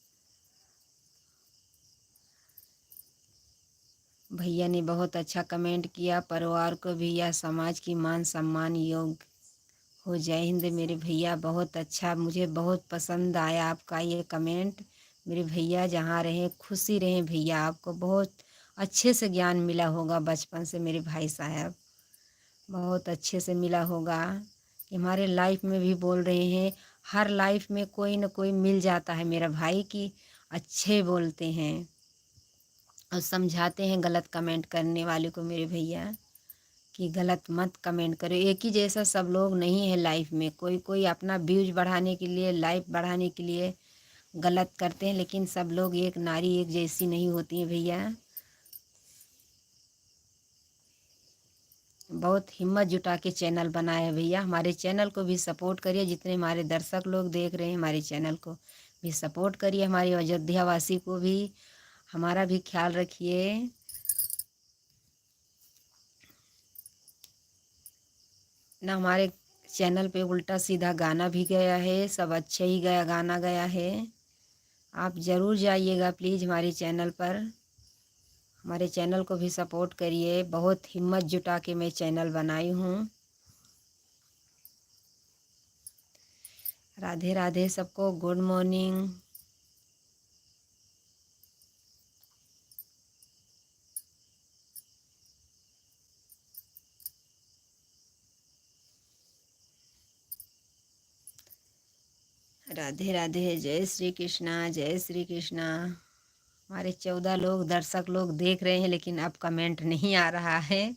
भैया ने बहुत अच्छा कमेंट किया। परिवार को भैया समाज की मान सम्मान योग्य हो। जय हिंद मेरे भैया, बहुत अच्छा, मुझे बहुत पसंद आया आपका ये कमेंट। मेरे भैया जहाँ रहें खुशी रहें भैया। आपको बहुत अच्छे से ज्ञान मिला होगा बचपन से मेरे भाई साहब, बहुत अच्छे से मिला होगा। हमारे लाइफ में भी बोल रहे हैं, हर लाइफ में कोई न कोई मिल जाता है मेरा भाई की अच्छे बोलते हैं और समझाते हैं गलत कमेंट करने वाले को मेरे भैया कि गलत मत कमेंट करो। एक ही जैसा सब लोग नहीं है लाइफ में, कोई कोई अपना व्यूज बढ़ाने के लिए, लाइफ बढ़ाने के लिए गलत करते हैं, लेकिन सब लोग एक नारी एक जैसी नहीं होती है भैया। बहुत हिम्मत जुटा के चैनल बनाया है भैया। हमारे चैनल को भी सपोर्ट करिए, जितने हमारे दर्शक लोग देख रहे हैं हमारे चैनल को भी सपोर्ट करिए। हमारे अयोध्या वासी को भी, हमारा भी ख्याल रखिए। ना हमारे चैनल पे उल्टा सीधा गाना भी गया है, सब अच्छे ही गया गाना गया है। आप ज़रूर जाइएगा प्लीज़ हमारे चैनल पर, हमारे चैनल को भी सपोर्ट करिए। बहुत हिम्मत जुटा के मैं चैनल बनाई हूँ। राधे राधे सबको, गुड मॉर्निंग। राधे राधे, जय श्री कृष्णा, जय श्री कृष्णा। हमारे 14 लोग दर्शक लोग देख रहे हैं, लेकिन अब कमेंट नहीं आ रहा है।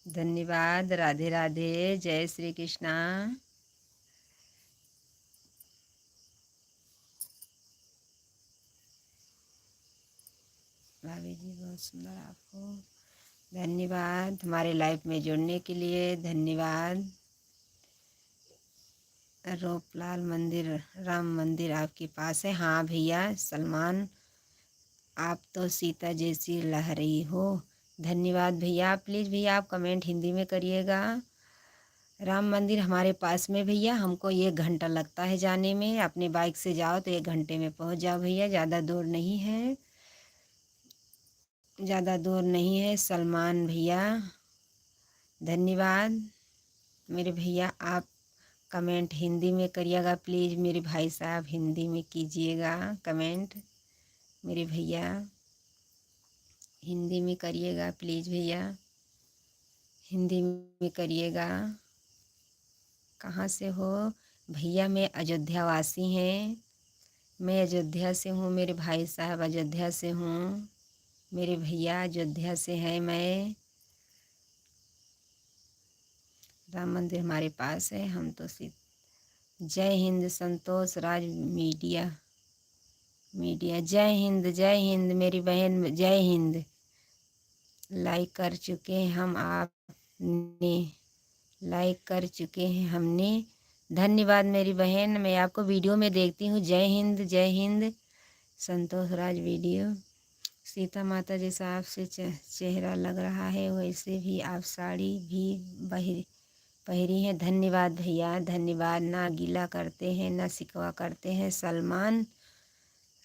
धन्यवाद, राधे राधे, जय श्री कृष्णा। भाभी जी बहुत सुंदर आपको। धन्यवाद हमारे लाइफ में जुड़ने के लिए, धन्यवाद। रूपलाल मंदिर, राम मंदिर आपके पास है? हाँ भैया सलमान, आप तो सीता जैसी लहरी हो। धन्यवाद भैया। प्लीज़ भैया आप कमेंट हिंदी में करिएगा। राम मंदिर हमारे पास में भैया, हमको 1 घंटा लगता है जाने में। अपने बाइक से जाओ तो 1 घंटे में पहुंच जाओ भैया, ज़्यादा दूर नहीं है, ज़्यादा दूर नहीं है। सलमान भैया धन्यवाद। मेरे भैया आप कमेंट हिंदी में करिएगा प्लीज़, मेरे भाई साहब हिंदी में कीजिएगा कमेंट। मेरे भैया हिंदी में करिएगा प्लीज़ भैया, हिंदी में करिएगा। कहाँ से हो भैया? मैं अयोध्या वासी हैं, मैं अयोध्या से हूँ मेरे भाई साहब, अयोध्या से हूँ मेरे भैया, अयोध्या से हैं मैं। राम मंदिर हमारे पास है, हम तो जय हिंद संतोष राज मीडिया, जय हिंद, जय हिंद मेरी बहन, जय हिंद। लाइक कर चुके हैं हम, आपने लाइक कर चुके हैं हमने। धन्यवाद मेरी बहन, मैं आपको वीडियो में देखती हूँ। जय हिंद, जय हिंद। संतोष राज वीडियो। सीता माता जैसा आपसे चेहरा लग रहा है, वैसे भी आप साड़ी भी पहरी हैं। धन्यवाद भैया, धन्यवाद। ना गीला करते हैं ना शिकवा करते हैं। सलमान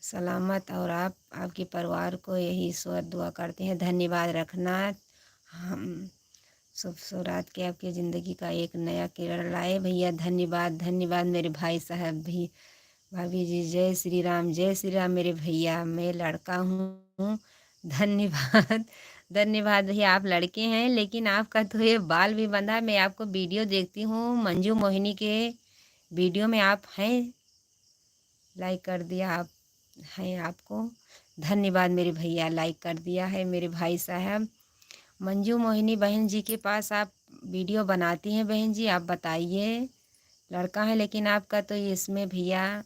सलामत, और आप आपके परिवार को यही ईश्वर दुआ करते हैं। धन्यवाद रखना। हम शुभ शुरुआत के आपकी ज़िंदगी का एक नया किरण लाए भैया। धन्यवाद, धन्यवाद मेरे भाई साहब भी, भाभी जी। जय श्री राम, जय श्री राम मेरे भैया। मैं लड़का हूँ। धन्यवाद, धन्यवाद भैया। आप लड़के हैं लेकिन आपका तो ये बाल भी बंधा है। मैं आपको वीडियो देखती हूँ, मंजू मोहिनी के वीडियो में आप हैं। लाइक कर दिया आप हैं आपको। धन्यवाद मेरे भैया, लाइक कर दिया है मेरे भाई साहब। मंजू मोहिनी बहन जी के पास आप वीडियो बनाती हैं बहन जी, आप बताइए। लड़का है लेकिन आपका तो इसमें भैया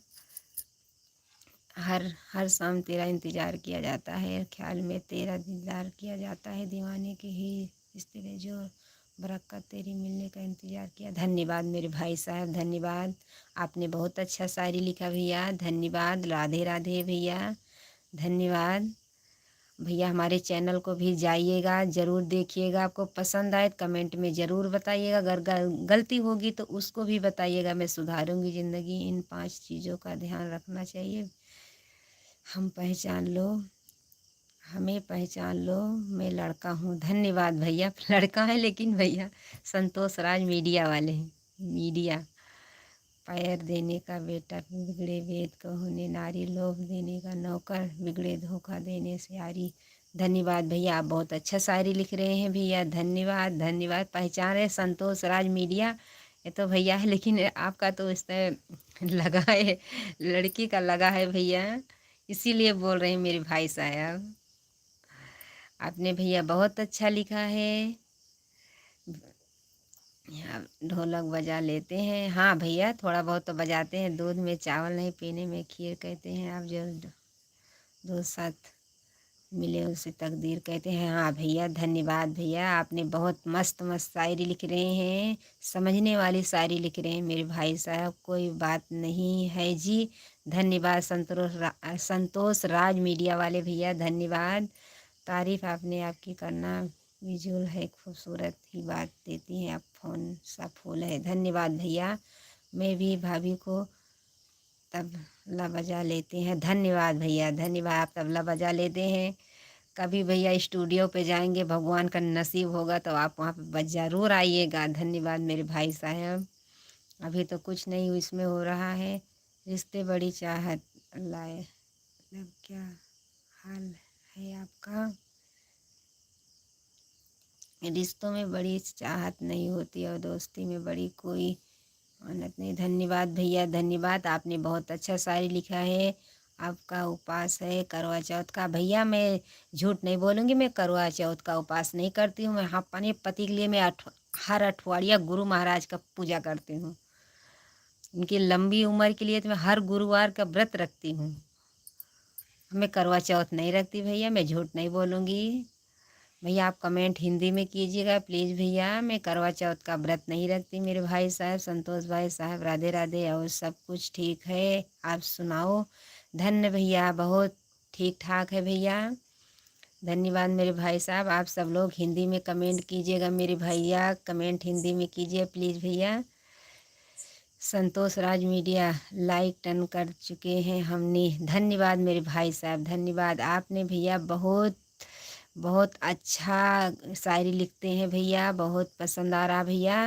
हर हर शाम तेरा इंतज़ार किया जाता है, ख्याल में तेरा दीदार किया जाता है, दीवाने की ही इस तेरे जो बरक़्क़त तेरी मिलने का इंतज़ार किया। धन्यवाद मेरे भाई साहब, धन्यवाद। आपने बहुत अच्छा शायरी लिखा भैया, धन्यवाद। राधे राधे भैया, धन्यवाद। भैया हमारे चैनल को भी जाइएगा, ज़रूर देखिएगा। आपको पसंद आए कमेंट में ज़रूर बताइएगा। अगर गलती होगी तो उसको भी बताइएगा, मैं सुधारूँगी ज़िंदगी। इन 5 चीज़ों का ध्यान रखना चाहिए। हम पहचान लो, हमें पहचान लो, मैं लड़का हूँ। धन्यवाद भैया। लड़का है लेकिन भैया संतोष राज मीडिया वाले हैं। मीडिया पैर देने का बेटा, बिगड़े वेद कहूने नारी, लोभ देने का नौकर, बिगड़े धोखा देने से यारी। धन्यवाद भैया, आप बहुत अच्छा शायरी लिख रहे हैं भैया, धन्यवाद धन्यवाद। पहचान है संतोष राज मीडिया, ये तो भैया है लेकिन आपका तो इस तरह लगा है, लड़की का लगा है भैया, इसीलिए बोल रहे हैं मेरे भाई साहब। आपने भैया बहुत अच्छा लिखा है। यहाँ ढोलक बजा लेते हैं, हाँ भैया थोड़ा बहुत तो बजाते हैं। दूध में चावल नहीं, पीने में खीर कहते हैं। आप जो दो साथ मिले उसे तकदीर कहते हैं। हाँ भैया धन्यवाद भैया, आपने बहुत मस्त मस्त शायरी लिख रहे हैं, समझने वाली शायरी लिख रहे हैं मेरे भाई साहब। कोई बात नहीं है जी, धन्यवाद। संतोष राज मीडिया वाले भैया धन्यवाद। तारीफ़ आपने आपकी करना विजुअल है, खूबसूरत ही बात देती हैं आप, फोन सा फूल है। धन्यवाद भैया। मैं भी भाभी को तबला बजा लेते हैं। धन्यवाद भैया, धन्यवाद। आप तबला बजा लेते हैं। कभी भैया स्टूडियो पे जाएंगे, भगवान का नसीब होगा तो आप वहाँ पे ज़रूर आइएगा। धन्यवाद मेरे भाई साहब। अभी तो कुछ नहीं इसमें हो रहा है। रिश्ते बड़ी चाहत लाए, मतलब क्या हाल है आपका? रिश्तों में बड़ी चाहत नहीं होती और दोस्ती में बड़ी कोई मानत नहीं। धन्यवाद भैया, धन्यवाद। आपने बहुत अच्छा शायरी लिखा है। आपका उपास है करवा चौथ का। भैया मैं झूठ नहीं बोलूँगी, मैं करवा चौथ का उपास नहीं करती हूँ। मैं अपने पति के लिए मैं हर अठवाडिया गुरु महाराज का पूजा करती हूँ। उनकी लंबी उम्र के लिए तो मैं हर गुरुवार का व्रत रखती हूँ। मैं करवा चौथ नहीं रखती भैया, मैं झूठ नहीं बोलूँगी। भैया आप कमेंट हिंदी में कीजिएगा प्लीज़ भैया, मैं करवा चौथ का व्रत नहीं रखती मेरे भाई साहब। संतोष भाई साहब राधे राधे, और सब कुछ ठीक है, आप सुनाओ। धन्य भैया, बहुत ठीक ठाक है भैया, धन्यवाद मेरे भाई साहब। आप सब लोग हिंदी में कमेंट कीजिएगा मेरे भैया, कमेंट हिंदी में कीजिए प्लीज़ भैया। संतोष राज मीडिया लाइक टर्न कर चुके हैं हमने। धन्यवाद मेरे भाई साहब, धन्यवाद। आपने भैया बहुत बहुत अच्छा शायरी लिखते हैं भैया, बहुत पसंद आ रहा भैया।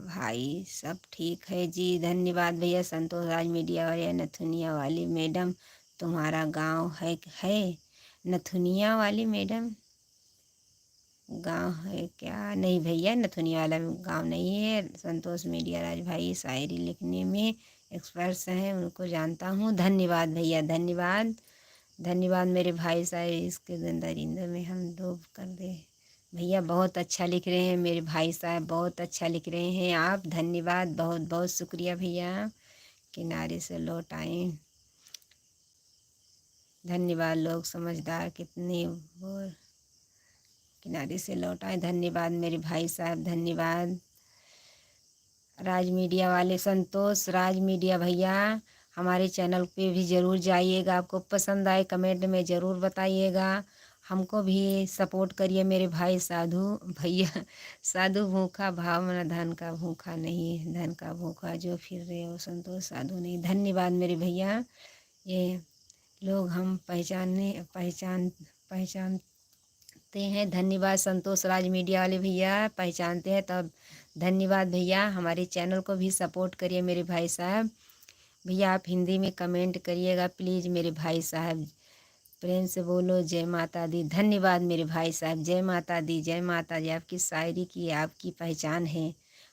भाई सब ठीक है जी, धन्यवाद भैया। संतोष राज मीडिया वाले, नथुनिया वाली मैडम तुम्हारा गांव है नथुनिया वाली मैडम गांव है क्या? नहीं भैया, नथुनिया वाला गांव नहीं है। संतोष मीडिया राज भाई शायरी लिखने में एक्सपर्ट्स हैं, उनको जानता हूँ। धन्यवाद भैया, धन्यवाद धन्यवाद मेरे भाई साहब। इसके दरिंदे में हम डूब कर दे भैया, बहुत अच्छा लिख रहे हैं मेरे भाई साहब, बहुत अच्छा लिख रहे हैं आप। धन्यवाद, बहुत बहुत शुक्रिया भैया। किनारे से लौट आए, धन्यवाद। लोग समझदार कितने वो किनारे से लौट आए। धन्यवाद मेरे भाई साहब, धन्यवाद। राज मीडिया वाले, संतोष राज मीडिया भैया हमारे चैनल पे भी ज़रूर जाइएगा। आपको पसंद आए कमेंट में ज़रूर बताइएगा। हमको भी सपोर्ट करिए मेरे भाई साधु भैया। साधु भूखा भाव मन धन का भूखा नहीं, धन का भूखा जो फिर रहे हो संतोष साधु नहीं। धन्यवाद मेरे भैया। ये लोग हम पहचानते हैं। धन्यवाद संतोष राज मीडिया वाले भैया, पहचानते हैं तब धन्यवाद भैया। हमारे चैनल को भी सपोर्ट करिए मेरे भाई साहब। भैया आप हिंदी में कमेंट करिएगा प्लीज़ मेरे भाई साहब, प्रेम से बोलो जय माता दी। धन्यवाद मेरे भाई साहब, जय माता दी, जय माता दी। आपकी शायरी की आपकी पहचान है।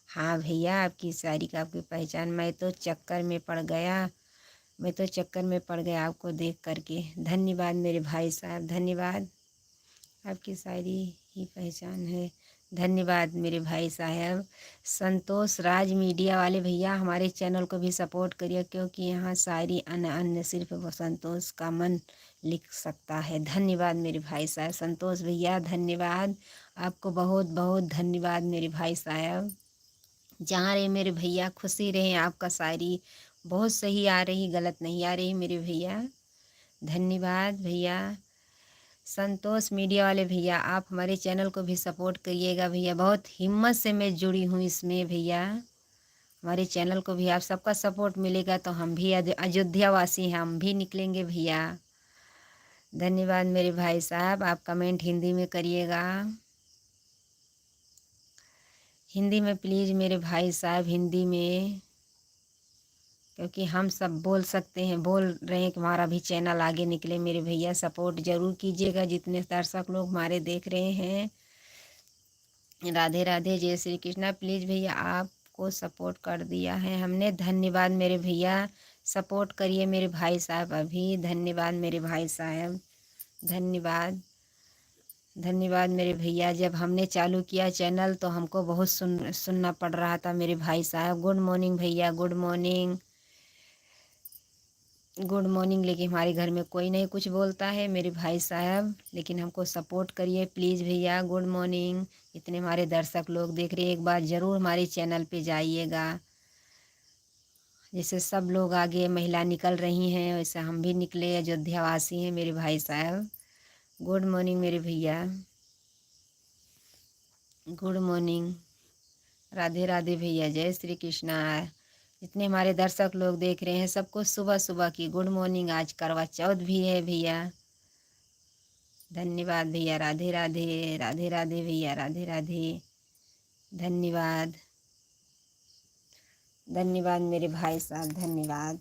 हाँ भैया, आपकी शायरी का आपकी पहचान। मैं तो चक्कर में पड़ गया मैं तो चक्कर में पड़ गया आपको देख करके। धन्यवाद मेरे भाई साहब, धन्यवाद। आपकी शायरी ही पहचान है। धन्यवाद मेरे भाई साहब। संतोष राज मीडिया वाले भैया हमारे चैनल को भी सपोर्ट करिए, क्योंकि यहाँ शायरी अन्य अन्य सिर्फ वो संतोष का मन लिख सकता है। धन्यवाद मेरे भाई साहब। संतोष भैया धन्यवाद, आपको बहुत बहुत धन्यवाद मेरे भाई साहब। जहाँ रहे मेरे भैया खुशी रहे, आपका शायरी बहुत सही आ रही, गलत नहीं आ रही मेरे भैया। धन्यवाद भैया। संतोष मीडिया वाले भैया आप हमारे चैनल को भी सपोर्ट करिएगा भैया। बहुत हिम्मत से मैं जुड़ी हूँ इसमें भैया। हमारे चैनल को भी आप सबका सपोर्ट मिलेगा तो हम भी अयोध्या वासी हैं, हम भी निकलेंगे भैया। धन्यवाद मेरे भाई साहब। आप कमेंट हिंदी में करिएगा, हिंदी में प्लीज़ मेरे भाई साहब, हिंदी में, क्योंकि हम सब बोल सकते हैं, बोल रहे हैं कि हमारा भी चैनल आगे निकले। मेरे भैया सपोर्ट ज़रूर कीजिएगा, जितने दर्शक लोग हमारे देख रहे हैं। राधे राधे, जय श्री कृष्णा। प्लीज़ भैया आपको सपोर्ट कर दिया है हमने, धन्यवाद मेरे भैया। सपोर्ट करिए मेरे भाई साहब अभी। धन्यवाद मेरे भाई साहब, धन्यवाद। धन्यवाद मेरे भैया। जब हमने चालू किया चैनल तो हमको बहुत सुनना पड़ रहा था मेरे भाई साहब। गुड मॉर्निंग भैया, गुड मॉर्निंग, गुड मॉर्निंग। लेकिन हमारे घर में कोई नहीं कुछ बोलता है मेरे भाई साहब, लेकिन हमको सपोर्ट करिए प्लीज़ भैया। Good morning. इतने हमारे दर्शक लोग देख रहे हैं, एक बार ज़रूर हमारे चैनल पे जाइएगा। जैसे सब लोग आगे महिला निकल रही हैं, वैसे हम भी निकले, अयोध्या वासी हैं मेरे भाई साहब। गुड मॉर्निंग मेरे भैया, गुड मॉर्निंग। राधे राधे भैया, जय श्री कृष्णा। जितने हमारे दर्शक लोग देख रहे हैं सबको सुबह सुबह की गुड मॉर्निंग। आज करवा चौथ भी है भैया। धन्यवाद भैया। राधे राधे, राधे राधे भैया, राधे राधे। धन्यवाद, धन्यवाद मेरे भाई साहब, धन्यवाद।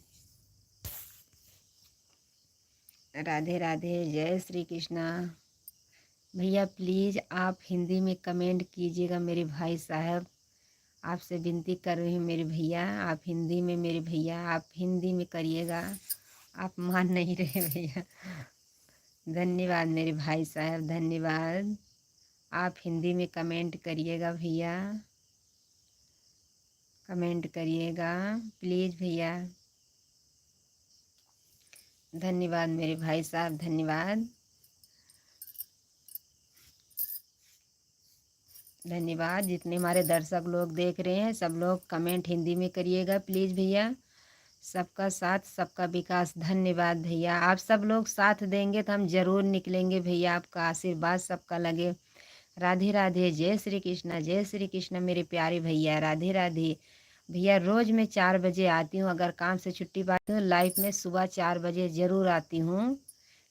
राधे राधे, जय श्री कृष्णा। भैया प्लीज़ आप हिंदी में कमेंट कीजिएगा मेरे भाई साहब, आपसे विनती कर रही हूँ मेरे भैया। आप हिंदी में मेरे भैया, आप हिंदी में करिएगा। आप मान नहीं रहे भैया। धन्यवाद मेरे भाई साहब, धन्यवाद। आप हिंदी में कमेंट करिएगा भैया, कमेंट करिएगा प्लीज़ भैया। धन्यवाद मेरे भाई साहब, धन्यवाद, धन्यवाद। जितने हमारे दर्शक लोग देख रहे हैं सब लोग कमेंट हिंदी में करिएगा प्लीज़ भैया। सबका साथ सबका विकास। धन्यवाद भैया। आप सब लोग साथ देंगे तो हम ज़रूर निकलेंगे भैया। आपका आशीर्वाद सबका लगे। राधे राधे, जय श्री कृष्णा, जय श्री कृष्णा मेरे प्यारे भैया। राधे राधे भैया। रोज़ मैं 4 बजे आती हूँ, अगर काम से छुट्टी पाती हूँ लाइव में सुबह 4 बजे ज़रूर आती हूँ।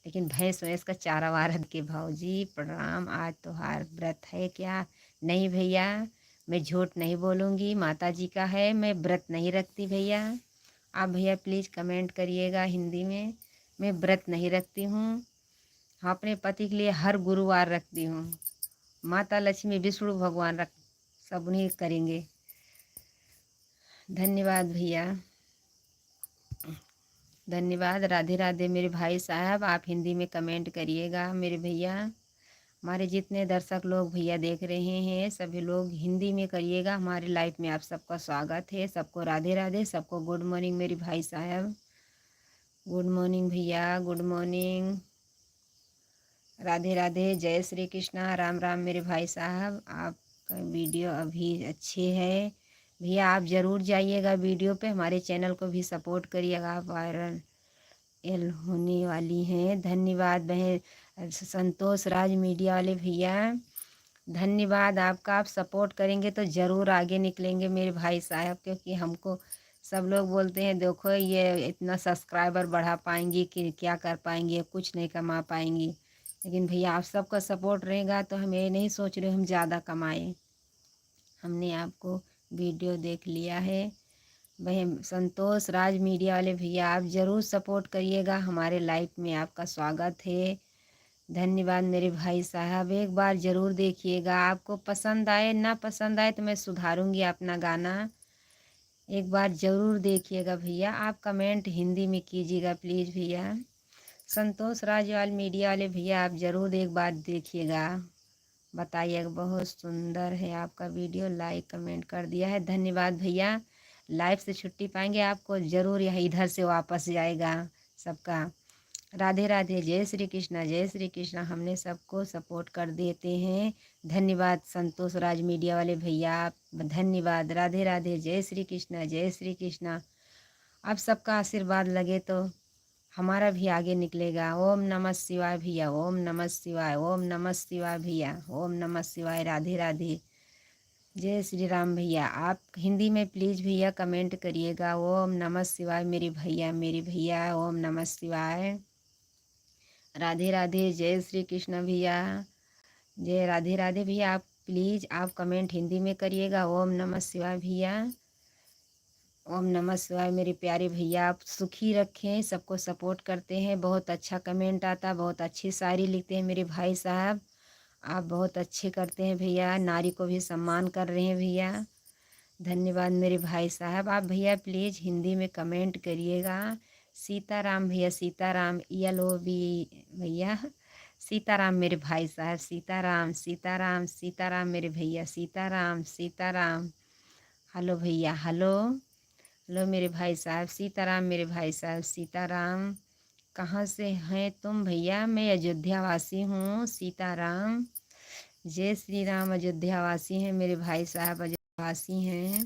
लेकिन भैंस वैंस का चारा वारा के भाऊजी प्रणाम। आज त्योहार व्रत है क्या? नहीं भैया, मैं झूठ नहीं बोलूँगी, माता जी का है, मैं व्रत नहीं रखती भैया। आप भैया प्लीज़ कमेंट करिएगा हिंदी में। मैं व्रत नहीं रखती हूँ, हाँ अपने पति के लिए हर गुरुवार रखती हूँ। माता लक्ष्मी, विष्णु भगवान रख, सब उन्हीं करेंगे। धन्यवाद भैया, धन्यवाद। राधे राधे मेरे भाई साहब। आप हिंदी में कमेंट करिएगा मेरे भैया। हमारे जितने दर्शक लोग भैया देख रहे हैं सभी लोग हिंदी में करिएगा। हमारे लाइफ में आप सबका स्वागत है। सबको राधे राधे, सबको गुड मॉर्निंग मेरे भाई साहब। गुड मॉर्निंग भैया, गुड मॉर्निंग। राधे राधे, जय श्री कृष्णा, राम राम मेरे भाई साहब। आपका वीडियो अभी अच्छे है भैया, आप ज़रूर जाइएगा वीडियो पे, हमारे चैनल को भी सपोर्ट करिएगा। आप वायरल एल होने वाली हैं। धन्यवाद बहन संतोष राज मीडिया वाले भैया, धन्यवाद आपका। आप सपोर्ट करेंगे तो ज़रूर आगे निकलेंगे मेरे भाई साहब, क्योंकि हमको सब लोग बोलते हैं देखो ये इतना सब्सक्राइबर बढ़ा पाएंगी कि क्या कर पाएंगी, कुछ नहीं कमा पाएंगी। लेकिन भैया आप सबका सपोर्ट रहेगा तो हम ये नहीं सोच रहे हम ज़्यादा कमाएं। हमने आपको वीडियो देख लिया है। भाई संतोष राज मीडिया वाले भैया आप ज़रूर सपोर्ट करिएगा, हमारे लाइफ में आपका स्वागत है। धन्यवाद मेरे भाई साहब। एक बार ज़रूर देखिएगा, आपको पसंद आए ना पसंद आए तो मैं सुधारूंगी अपना गाना। एक बार ज़रूर देखिएगा भैया। आप कमेंट हिंदी में कीजिएगा प्लीज़ भैया। संतोष राजवाल मीडिया वाले भैया, आप ज़रूर एक बार देखिएगा, बताइएगा। बहुत सुंदर है आपका वीडियो, लाइक कमेंट कर दिया है, धन्यवाद भैया। लाइव से छुट्टी पाएंगे आपको ज़रूर, यह इधर से वापस जाएगा सबका। राधे राधे, जय श्री कृष्णा, जय श्री कृष्णा। हमने सबको सपोर्ट कर देते हैं, धन्यवाद संतोष राज मीडिया वाले भैया, धन्यवाद। राधे राधे, जय श्री कृष्णा, जय श्री कृष्णा। आप सबका आशीर्वाद लगे तो हमारा भी आगे निकलेगा। ओम नमः शिवाय भैया, ओम नमः शिवाय, ओम नमः शिवाय भैया, ओम नमः शिवाय। राधे राधे, जय श्री राम भैया। आप हिंदी में प्लीज़ भैया कमेंट करिएगा। ओम नमः शिवाय मेरे भैया, मेरे भैया, ओम नमः शिवाय। राधे राधे, जय श्री कृष्ण भैया, जय राधे राधे भैया। आप प्लीज़ आप कमेंट हिंदी में करिएगा। ओम नमः शिवाय भैया, ओम नमः शिवाय मेरे प्यारे भैया। आप सुखी रखें, सबको सपोर्ट करते हैं, बहुत अच्छा कमेंट आता, बहुत अच्छी शायरी लिखते हैं मेरे भाई साहब। आप बहुत अच्छे करते हैं भैया, नारी को भी सम्मान कर रहे हैं भैया, धन्यवाद मेरे भाई साहब। आप भैया प्लीज़ हिंदी में कमेंट करिएगा। सीताराम भैया, सीताराम ELOV भैया, सीताराम मेरे भाई साहब, सीताराम सीताराम सीताराम मेरे भैया, सीताराम सीताराम। हेलो भैया, हेलो हेलो मेरे भाई साहब, सीताराम मेरे भाई साहब, सीताराम। कहाँ से हैं तुम भैया? मैं अयोध्या वासी हूँ, सीताराम। जय श्री राम। अयोध्या वासी हैं मेरे भाई साहब, अयोध्या वासी हैं।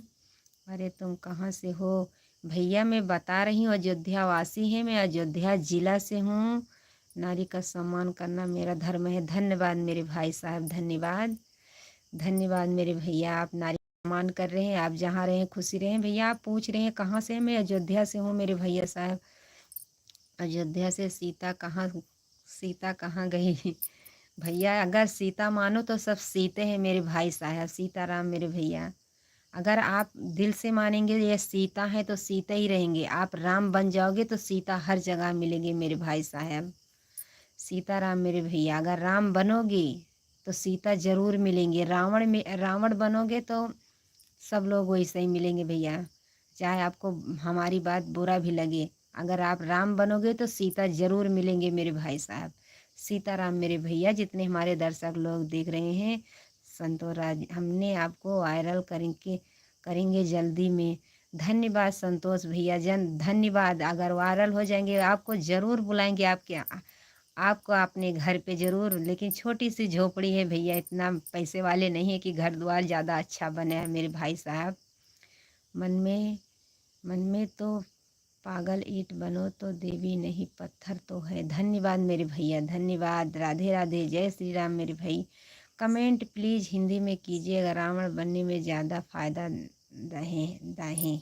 अरे तुम कहाँ से हो भैया? मैं बता रही हूँ अयोध्या वासी है, मैं अयोध्या जिला से हूँ। नारी का सम्मान करना मेरा धर्म है, धन्यवाद मेरे भाई साहब, धन्यवाद धन्यवाद मेरे भैया। आप नारी का सम्मान कर रहे हैं, आप जहाँ रहें खुशी रहें भैया। आप पूछ रहे हैं कहाँ से? मैं अयोध्या से हूँ मेरे भैया साहब, अयोध्या से। सीता कहाँ गई भैया? अगर सीता मानो तो सब सीते हैं मेरे भाई साहब, सीताराम मेरे भैया। अगर आप दिल से मानेंगे ये सीता है तो सीता ही रहेंगे। आप राम बन जाओगे तो सीता हर जगह मिलेगी मेरे भाई साहब, सीताराम मेरे भैया। अगर राम बनोगे तो सीता जरूर मिलेंगे, रावण बनोगे तो सब लोग वैसे ही मिलेंगे भैया, चाहे आपको हमारी बात बुरा भी लगे। अगर आप राम बनोगे तो सीता जरूर मिलेंगे मेरे भाई साहब, सीताराम मेरे भैया। जितने हमारे दर्शक लोग देख रहे हैं, संतोष राज हमने आपको वायरल करेंगे जल्दी में, धन्यवाद संतोष भैया धन्यवाद। अगर वायरल हो जाएंगे आपको ज़रूर बुलाएंगे, आपको अपने घर पे ज़रूर। लेकिन छोटी सी झोपड़ी है भैया, इतना पैसे वाले नहीं है कि घर द्वार ज़्यादा अच्छा बने है मेरे भाई साहब। मन में तो पागल ईंट बनो तो देवी नहीं पत्थर तो है, धन्यवाद मेरे भैया, धन्यवाद। राधे राधे, जय श्री राम मेरे भाई। कमेंट प्लीज़ हिंदी में कीजिएगा। रावण बनने में ज़्यादा फायदा दाहें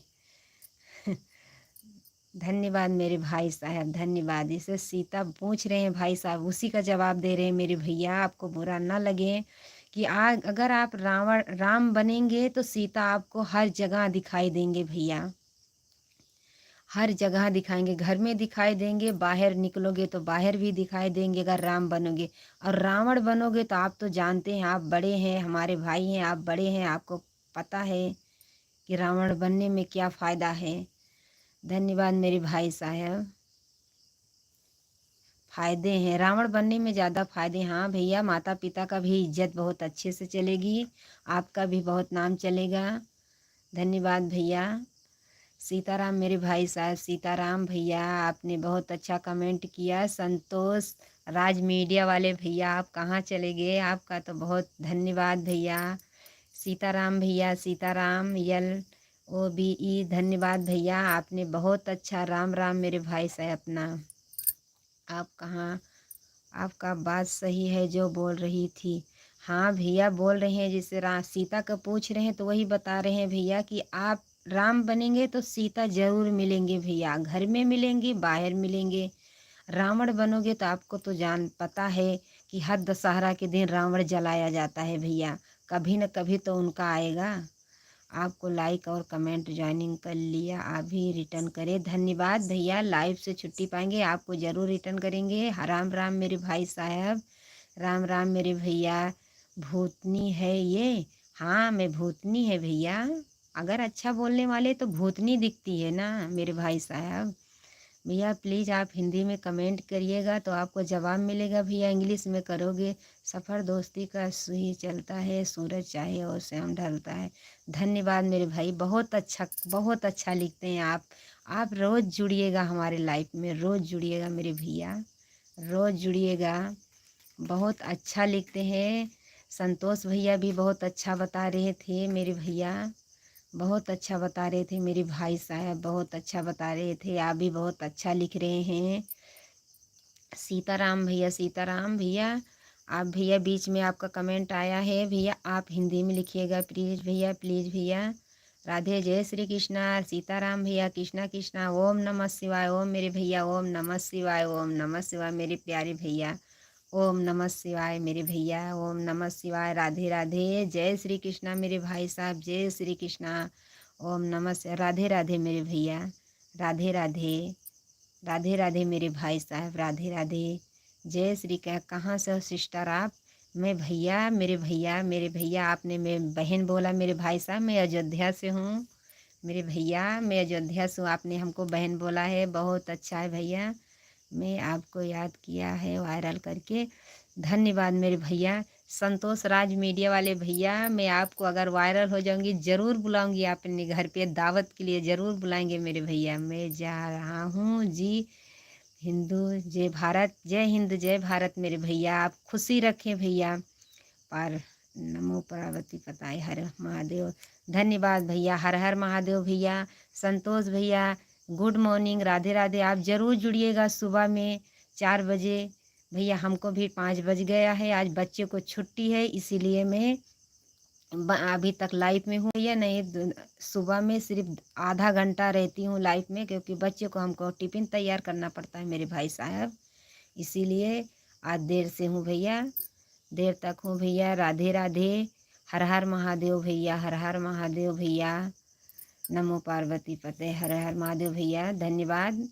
धन्यवाद मेरे भाई साहब, धन्यवाद। इसे सीता पूछ रहे हैं भाई साहब, उसी का जवाब दे रहे हैं मेरे भैया। आपको बुरा ना लगे कि अगर आप राम बनेंगे तो सीता आपको हर जगह दिखाई देंगे भैया, हर जगह दिखाएंगे। घर में दिखाई देंगे, बाहर निकलोगे तो बाहर भी दिखाई देंगे अगर राम बनोगे। और रावण बनोगे तो आप तो जानते हैं, आप बड़े हैं, हमारे भाई हैं, आप बड़े हैं, आपको पता है कि रावण बनने में क्या फ़ायदा है। धन्यवाद मेरे भाई साहब। फायदे हैं रावण बनने में, ज़्यादा फायदे। हाँ भैया, माता पिता का भी इज्जत बहुत अच्छे से चलेगी, आपका भी बहुत नाम चलेगा, धन्यवाद भैया। सीताराम मेरे भाई साहब, सीताराम भैया। आपने बहुत अच्छा कमेंट किया। संतोष राज मीडिया वाले भैया, आप कहाँ चले गए? आपका तो बहुत धन्यवाद भैया। सीताराम भैया, सीताराम LOVE, धन्यवाद भैया। आपने बहुत अच्छा, राम राम मेरे भाई साहब अपना। आप कहाँ? आपका बात सही है जो बोल रही थी। हाँ भैया, बोल रहे हैं, जैसे सीता का पूछ रहे हैं तो वही बता रहे हैं भैया कि आप राम बनेंगे तो सीता जरूर मिलेंगे भैया, घर में मिलेंगे, बाहर मिलेंगे। रावण बनोगे तो आपको तो जान पता है कि हर दशहरा के दिन रावण जलाया जाता है भैया, कभी न कभी तो उनका आएगा। आपको लाइक और कमेंट ज्वाइनिंग कर लिया, आप भी रिटर्न करें, धन्यवाद भैया। लाइव से छुट्टी पाएंगे आपको ज़रूर रिटर्न करेंगे। राम राम मेरे भाई साहब, राम राम मेरे भैया। भूतनी है ये? हाँ, मैं भूतनी है भैया, अगर अच्छा बोलने वाले तो भूतनी दिखती है ना मेरे भाई साहब। भैया प्लीज़ आप हिंदी में कमेंट करिएगा तो आपको जवाब मिलेगा। भैया इंग्लिश में करोगे सफ़र दोस्ती का सुई चलता है, सूरज चाहे और शाम ढलता है। धन्यवाद मेरे भाई, बहुत अच्छा लिखते हैं आप। आप रोज़ जुड़िएगा हमारे लाइफ में, रोज़ जुड़िएगा मेरे भैया, रोज़ जुड़िएगा। बहुत अच्छा लिखते हैं। संतोष भैया भी बहुत अच्छा बता रहे थे मेरे भैया, बहुत अच्छा बता रहे थे मेरे भाई साहब, बहुत अच्छा बता रहे थे। आप भी बहुत अच्छा लिख रहे हैं। सीताराम भैया आप भैया बीच में आपका कमेंट आया है भैया, आप हिंदी में लिखिएगा प्लीज़ भैया, प्लीज़ भैया। राधे जय श्री कृष्णा। सीताराम भैया कृष्णा कृष्णा। ओम नमः शिवाय। ओम मेरे भैया ओम नमः शिवाय, ओम नमः शिवाय मेरे प्यारे भैया, ओम नमः शिवाय मेरे भैया, ओम नमः शिवाय। राधे राधे जय श्री कृष्णा मेरे भाई साहब, जय श्री कृष्णा। ओम नमः राधे राधे मेरे भैया, राधे राधे, राधे राधे मेरे भाई साहब, राधे राधे। जय श्री क्या कहाँ से हो सिस्टर आप? मैं भैया, मेरे भैया आपने मैं बहन बोला मेरे भाई साहब, मैं अयोध्या से हूँ मेरे भैया, मैं अयोध्या से हूँ। आपने हमको बहन बोला है, बहुत अच्छा है भैया। मैं आपको याद किया है वायरल करके, धन्यवाद मेरे भैया। संतोष राज मीडिया वाले भैया, मैं आपको अगर वायरल हो जाऊंगी ज़रूर बुलाऊंगी, आप अपने घर पे दावत के लिए ज़रूर बुलाएंगे मेरे भैया। मैं जा रहा हूँ जी। हिंदू जय भारत, जय हिंद जय भारत मेरे भैया। आप खुशी रखें भैया। पार नमो पार्वती पताए हर महादेव। धन्यवाद भैया, हर हर महादेव भैया। संतोष भैया गुड मॉर्निंग, राधे राधे। आप ज़रूर जुड़िएगा सुबह में 4 बजे भैया। हमको भी 5 बज गया है, आज बच्चे को छुट्टी है इसीलिए मैं अभी तक लाइफ में हूँ या नहीं। सुबह में सिर्फ आधा घंटा रहती हूँ लाइफ में, क्योंकि बच्चे को हमको टिफ़िन तैयार करना पड़ता है मेरे भाई साहब, इसीलिए आज देर से हूँ भैया, देर तक हूँ भैया। राधे राधे, हर हर महादेव भैया, हर हर महादेव भैया। नमो पार्वती पते, हर हर महादेव भैया। धन्यवाद।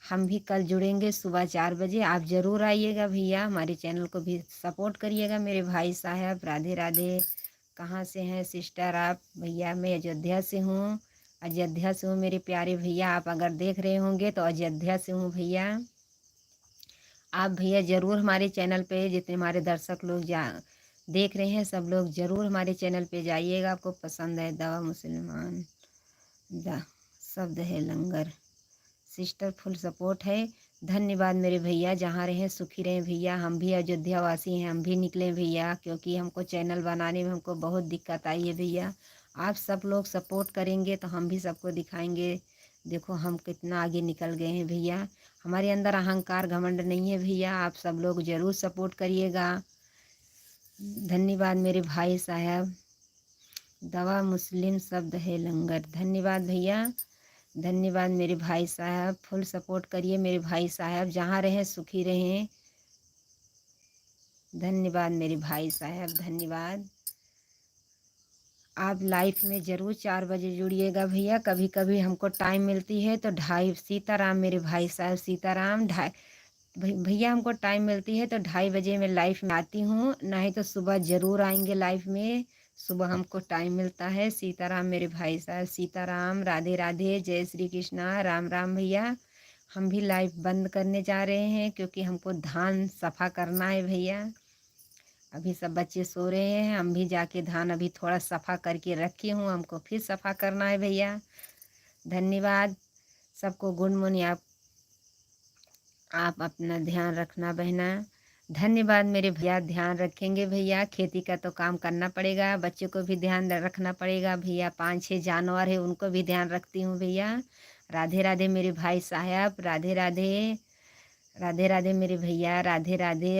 हम भी कल जुड़ेंगे सुबह 4 बजे, आप ज़रूर आइएगा भैया। हमारे चैनल को भी सपोर्ट करिएगा मेरे भाई साहब। राधे राधे। कहाँ से हैं सिस्टर आप? भैया मैं अयोध्या से हूँ, अयोध्या से हूँ मेरे प्यारे भैया। आप अगर देख रहे होंगे तो अयोध्या से हूँ भैया। आप भैया ज़रूर हमारे चैनल पे, जितने हमारे दर्शक लोग देख रहे हैं सब लोग ज़रूर हमारे चैनल पे जाइएगा। आपको पसंद है दवा मुसलमान दा शब्द है लंगर, सिस्टर फुल सपोर्ट है। धन्यवाद मेरे भैया, जहाँ रहें सुखी रहें भैया। हम भी अयोध्या वासी हैं, हम भी निकले भैया, क्योंकि हमको चैनल बनाने में हमको बहुत दिक्कत आई है भैया। आप सब लोग सपोर्ट करेंगे तो हम भी सबको दिखाएंगे, देखो हम कितना आगे निकल गए हैं भैया। हमारे अंदर अहंकार घमंड नहीं है भैया। आप सब लोग ज़रूर सपोर्ट करिएगा। धन्यवाद मेरे भाई साहब। दवा मुस्लिम शब्द है लंगर। धन्यवाद भैया, धन्यवाद मेरे भाई साहब। फुल सपोर्ट करिए मेरे भाई साहब, जहाँ रहें सुखी रहें। धन्यवाद मेरे भाई साहब, धन्यवाद। आप लाइफ में ज़रूर 4 बजे जुड़िएगा भैया। कभी कभी हमको टाइम मिलती है तो 2:30, सीताराम मेरे भाई साहब, सीताराम। भैया हमको टाइम मिलती है तो 2:30 बजे मैं लाइफ में आती हूँ, नहीं तो सुबह ज़रूर आएंगे लाइफ में। सुबह हमको टाइम मिलता है। सीताराम मेरे भाई साहब, सीताराम। राधे राधे, जय श्री कृष्णा, राम राम भैया। हम भी लाइफ बंद करने जा रहे हैं, क्योंकि हमको धान सफ़ा करना है भैया। अभी सब बच्चे सो रहे हैं, हम भी जाके धान अभी थोड़ा सफ़ा करके रखी हूँ, हमको फिर सफ़ा करना है भैया। धन्यवाद सबको, गुड मॉर्निंग। आप अपना ध्यान रखना बहना। धन्यवाद मेरे भैया, ध्यान रखेंगे भैया। खेती का तो काम करना पड़ेगा, बच्चे को भी ध्यान रखना पड़ेगा भैया। 5-6 जानवर है, उनको भी ध्यान रखती हूँ भैया। राधे राधे मेरे भाई साहब, राधे राधे, राधे राधे मेरे भैया, राधे राधे,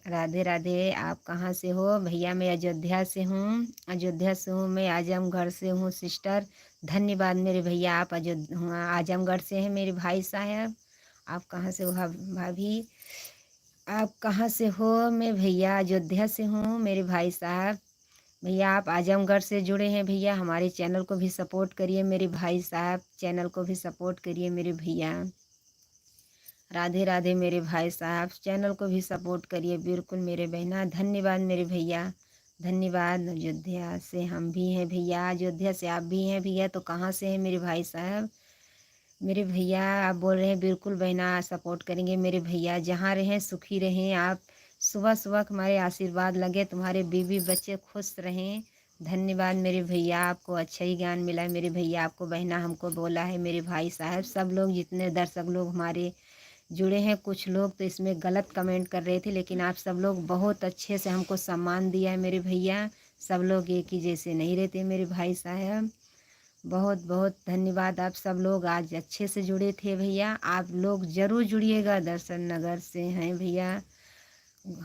राधे राधे। आप कहाँ से हो भैया? मैं अयोध्या से हूँ, अयोध्या से हूँ मैं, आजमगढ़ से हूँ सिस्टर। धन्यवाद मेरे भैया, आप आजमगढ़ से हैं मेरे भाई साहब। आप कहाँ से हो भाभी? आप कहाँ से हो? मैं भैया अयोध्या से हूँ मेरे भाई साहब। भैया आप आजमगढ़ से जुड़े हैं भैया, हमारे चैनल को भी सपोर्ट करिए मेरे भाई साहब, चैनल को भी सपोर्ट करिए मेरे भैया। राधे राधे मेरे भाई साहब, चैनल को भी सपोर्ट करिए बिल्कुल मेरे बहना। धन्यवाद मेरे भैया, धन्यवाद। अयोध्या से हम भी हैं भैया, अयोध्या से आप भी हैं भैया, तो कहाँ से हैं मेरे भाई साहब? मेरे भैया आप बोल रहे हैं बिल्कुल बहना सपोर्ट करेंगे मेरे भैया, जहाँ रहें सुखी रहें आप। सुबह सुबह हमारे आशीर्वाद लगे, तुम्हारे बीवी बच्चे खुश रहें। धन्यवाद मेरे भैया, आपको अच्छा ही ज्ञान मिला है मेरे भैया, आपको बहना हमको बोला है मेरे भाई साहब। सब लोग जितने दर्शक लोग हमारे जुड़े हैं, कुछ लोग तो इसमें गलत कमेंट कर रहे थे, लेकिन आप सब लोग बहुत अच्छे से हमको सम्मान दिया है मेरे भैया। सब लोग एक ही जैसे नहीं रहते मेरे भाई साहब। बहुत बहुत धन्यवाद, आप सब लोग आज अच्छे से जुड़े थे भैया। आप लोग ज़रूर जुड़िएगा, दर्शन नगर से हैं भैया।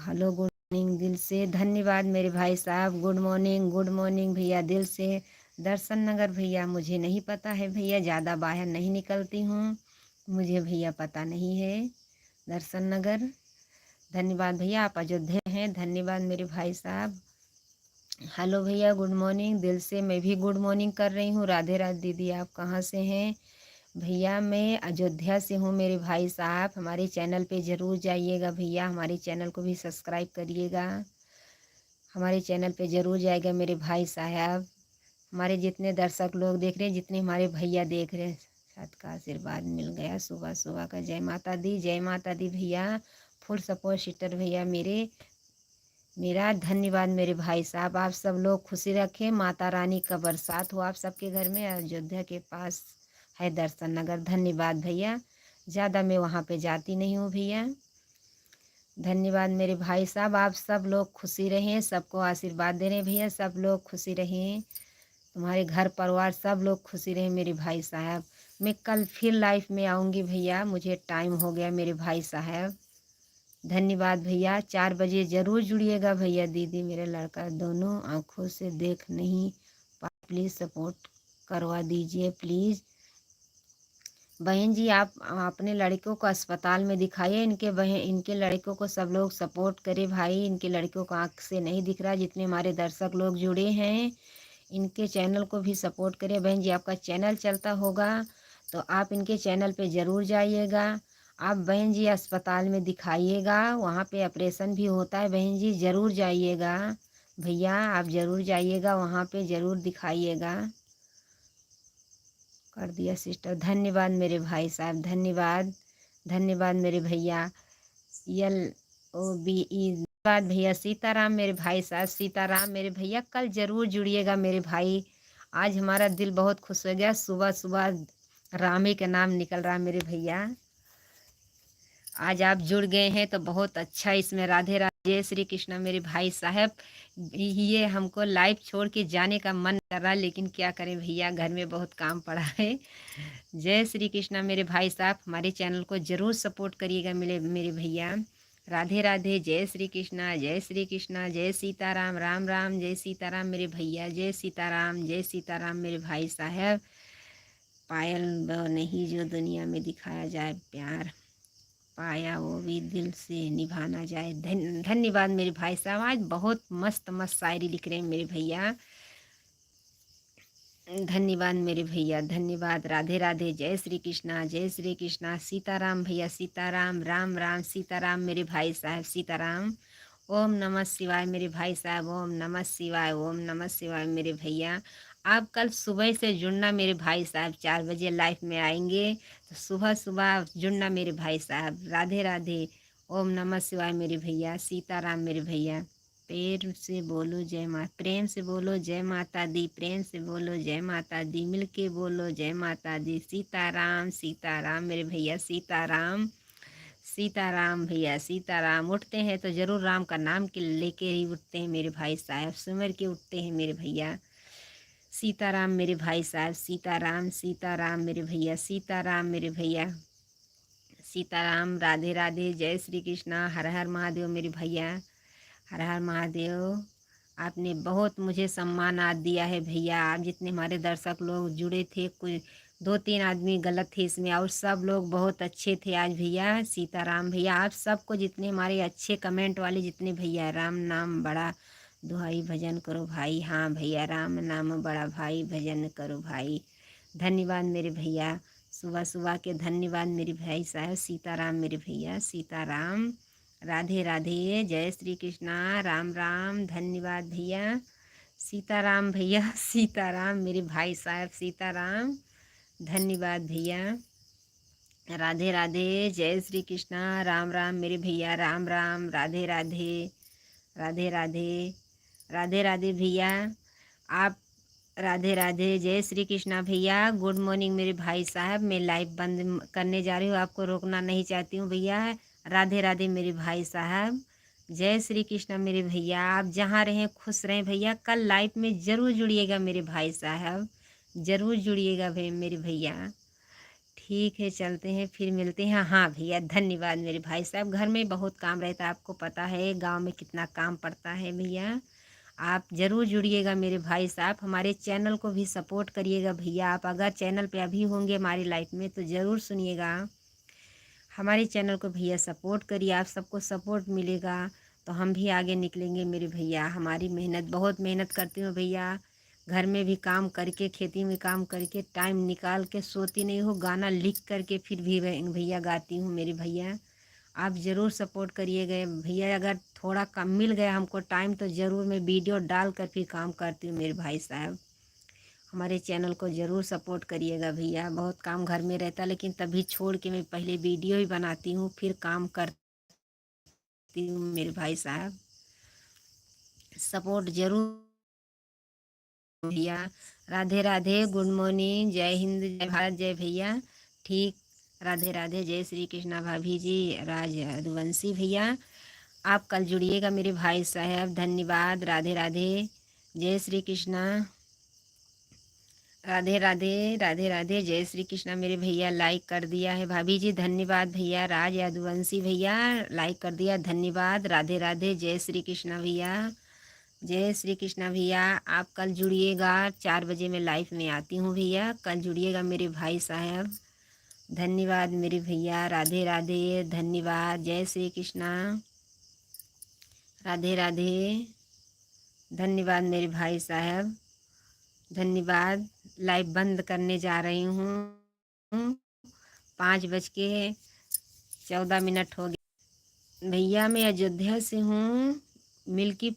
हेलो गुड मॉर्निंग दिल से धन्यवाद मेरे भाई साहब। गुड मॉर्निंग भैया दिल से। दर्शन नगर भैया मुझे नहीं पता है भैया, ज़्यादा बाहर नहीं निकलती हूँ, मुझे भैया पता नहीं है। दर्शन नगर धन्यवाद भैया, आप अयोध्या हैं। धन्यवाद मेरे भाई साहब। हेलो भैया गुड मॉर्निंग दिल से, मैं भी गुड मॉर्निंग कर रही हूँ। राधे राधे दीदी, आप कहाँ से हैं? भैया मैं अयोध्या से हूँ मेरे भाई साहब। हमारे चैनल पे ज़रूर जाइएगा भैया, हमारे चैनल को भी सब्सक्राइब करिएगा। हमारे चैनल पे ज़रूर जाएगा मेरे भाई साहब। हमारे जितने दर्शक लोग देख रहे हैं, जितने हमारे भैया देख रहे हैं, सबका आशीर्वाद मिल गया सुबह सुबह का। जय माता दी, जय माता दी भैया। फुल सपोर्ट सिस्टर भैया मेरा धन्यवाद मेरे भाई साहब। आप सब लोग खुशी रखें, माता रानी का बरसात हो आप सबके घर में। अयोध्या के पास है दर्शन नगर। धन्यवाद भैया, ज़्यादा मैं वहाँ पे जाती नहीं हूँ भैया। धन्यवाद मेरे भाई साहब, आप सब लोग खुशी रहें, सबको आशीर्वाद दे रहे हैं भैया, सब लोग खुशी रहें, तुम्हारे घर परिवार सब लोग खुशी रहें मेरे भाई साहब। मैं कल फिर लाइफ में आऊँगी भैया, मुझे टाइम हो गया मेरे भाई साहब। धन्यवाद भैया, 4 बजे ज़रूर जुड़िएगा भैया। दीदी मेरा लड़का दोनों आँखों से देख नहीं पा, प्लीज़ सपोर्ट करवा दीजिए प्लीज़। बहन जी आप अपने लड़कों को अस्पताल में दिखाइए, इनके लड़कों को सब लोग सपोर्ट करें भाई। इनके लड़कों को आँख से नहीं दिख रहा, जितने हमारे दर्शक लोग जुड़े हैं इनके चैनल को भी सपोर्ट करें। बहन जी आपका चैनल चलता होगा तो आप इनके चैनल पे ज़रूर जाइएगा। आप बहन जी अस्पताल में दिखाइएगा, वहाँ पे ऑपरेशन भी होता है बहन जी, ज़रूर जाइएगा भैया, आप ज़रूर जाइएगा वहाँ पे, ज़रूर दिखाइएगा। कर दिया सिस्टर, धन्यवाद मेरे भाई साहब, धन्यवाद। धन्यवाद मेरे भैया। LOBE धन्यवाद भैया। सीताराम मेरे भाई साहब, सीताराम मेरे भैया, कल ज़रूर जुड़िएगा मेरे भाई। आज हमारा दिल बहुत खुश हो गया, सुबह सुबह रामी का नाम निकल रहा मेरे भैया। आज आप जुड़ गए हैं तो बहुत अच्छा। इसमें राधे राधे, जय श्री कृष्णा मेरे भाई साहब। ये हमको लाइव छोड़ के जाने का मन कर रहा है, लेकिन क्या करें भैया, घर में बहुत काम पड़ा है। जय श्री कृष्णा मेरे भाई साहब, हमारे चैनल को ज़रूर सपोर्ट करिएगा मेरे भैया। राधे राधे, जय श्री कृष्णा, जय श्री कृष्णा, जय सीताराम, राम राम, जय सीताराम मेरे भैया, जय सीताराम, जय सीताराम मेरे भाई साहब। पायल वो नहीं जो दुनिया में दिखाया जाए प्यार, पाया वो भी दिल से निभाना जाए। धन्यवाद मेरे भाई साहब, आज बहुत मस्त मस्त शायरी लिख रहे हैं मेरे भैया। धन्यवाद मेरे भैया, धन्यवाद। राधे राधे, जय श्री कृष्णा, जय श्री कृष्णा, सीताराम भैया, सीताराम, राम राम, सीताराम मेरे भाई साहब, सीताराम। ओम नमः शिवाय मेरे भाई साहब, ओम नमः शिवाय, ओम नमः शिवाय मेरे भैया। आप कल सुबह से जुड़ना मेरे भाई साहब, 4 बजे लाइफ में आएंगे तो सुबह सुबह जुड़ना मेरे भाई साहब। राधे राधे, ओम नमः शिवाय मेरे भैया, सीताराम मेरे भैया। प्रेम से बोलो जय माता, प्रेम से बोलो जय माता दी, प्रेम से बोलो जय माता दी, मिलके बोलो जय माता दी। सीताराम, सीताराम मेरे भैया, सीताराम, सीताराम भैया, सीताराम। उठते हैं तो ज़रूर राम का नाम के लेके ही उठते हैं मेरे भाई साहब, सिमर के उठते हैं मेरे भैया। सीताराम मेरे भाई साहब, सीताराम, सीताराम मेरे भैया, सीताराम मेरे भैया, सीताराम। राधे राधे, जय श्री कृष्णा, हर हर महादेव मेरे भैया, हर हर महादेव। आपने बहुत मुझे सम्मान आज दिया है भैया। आप जितने हमारे दर्शक लोग जुड़े थे, कुछ 2-3 आदमी गलत थे इसमें, और सब लोग बहुत अच्छे थे आज भैया। सीताराम भैया, आप सबको जितने हमारे अच्छे कमेंट वाले जितने भैया, राम नाम बड़ा दुहाई भजन करो भाई। हाँ भैया, राम नाम बड़ा भाई, भजन करो भाई। धन्यवाद मेरे भैया, सुबह सुबह के धन्यवाद मेरे भाई साहब। सीताराम मेरे भैया, सीताराम। राधे राधे, जय श्री कृष्णा, राम राम, धन्यवाद भैया। सीताराम भैया, सीताराम मेरे भाई साहब, सीताराम, धन्यवाद भैया। राधे राधे, जय श्री कृष्णा, राम राम मेरे भैया, राम राम, राधे राधे, राधे राधे, राधे राधे भैया आप। राधे राधे, जय श्री कृष्णा भैया, गुड मॉर्निंग मेरे भाई साहब। मैं लाइव बंद करने जा रही हूँ, आपको रोकना नहीं चाहती हूँ भैया। राधे राधे मेरे भाई साहब, जय श्री कृष्णा मेरे भैया। आप जहाँ रहें खुश रहें भैया। कल लाइव में ज़रूर जुड़िएगा मेरे भाई साहब, ज़रूर जुड़िएगा भाई मेरे भैया। ठीक है, चलते हैं, फिर मिलते हैं। हाँ भैया, धन्यवाद मेरे भाई साहब। घर में बहुत काम रहता है, आपको पता है गांव में कितना काम पड़ता है भैया। आप ज़रूर जुड़िएगा मेरे भाई साहब, हमारे चैनल को भी सपोर्ट करिएगा भैया। आप अगर चैनल पे अभी होंगे हमारी लाइफ में तो ज़रूर सुनिएगा हमारे चैनल को भैया। सपोर्ट करिए, आप सबको सपोर्ट मिलेगा तो हम भी आगे निकलेंगे मेरे भैया। हमारी मेहनत, बहुत मेहनत करती हूँ भैया। घर में भी काम करके, खेती में काम करके, टाइम निकाल के सोती नहीं हूँ, गाना लिख करके फिर भी भैया गाती हूँ मेरे भैया। आप ज़रूर सपोर्ट करिएगा भैया। अगर थोड़ा कम मिल गया हमको टाइम तो ज़रूर मैं वीडियो डाल कर फिर काम करती हूँ मेरे भाई साहब। हमारे चैनल को ज़रूर सपोर्ट करिएगा भैया। बहुत काम घर में रहता लेकिन तभी छोड़ के मैं पहले वीडियो ही बनाती हूँ फिर काम करती हूँ मेरे भाई साहब। सपोर्ट ज़रूर भैया। राधे राधे, गुड मॉर्निंग, जय हिंद, जय भारत, जय भैया। ठीक, राधे राधे, जय श्री कृष्णा भाभी जी, राज यदुवंशी भैया। आप कल जुड़िएगा मेरे भाई साहब, धन्यवाद। राधे राधे, जय श्री कृष्णा, राधे राधे, राधे राधे, जय श्री कृष्णा मेरे भैया। लाइक कर दिया है भाभी जी, धन्यवाद भैया। राज यदुवंशी भैया लाइक कर दिया, धन्यवाद। राधे राधे, जय श्री कृष्णा भैया, जय श्री कृष्णा भैया। आप कल जुड़िएगा, 4 बजे मैं लाइव में आती हूँ भैया। कल जुड़िएगा मेरे भाई साहब, धन्यवाद मेरे भैया। राधे राधे, धन्यवाद, जय श्री कृष्णा, राधे राधे, धन्यवाद मेरे भाई साहब, धन्यवाद। लाइव बंद करने जा रही हूँ, 5:14 हो गए भैया। मैं अयोध्या से हूँ, मिल्की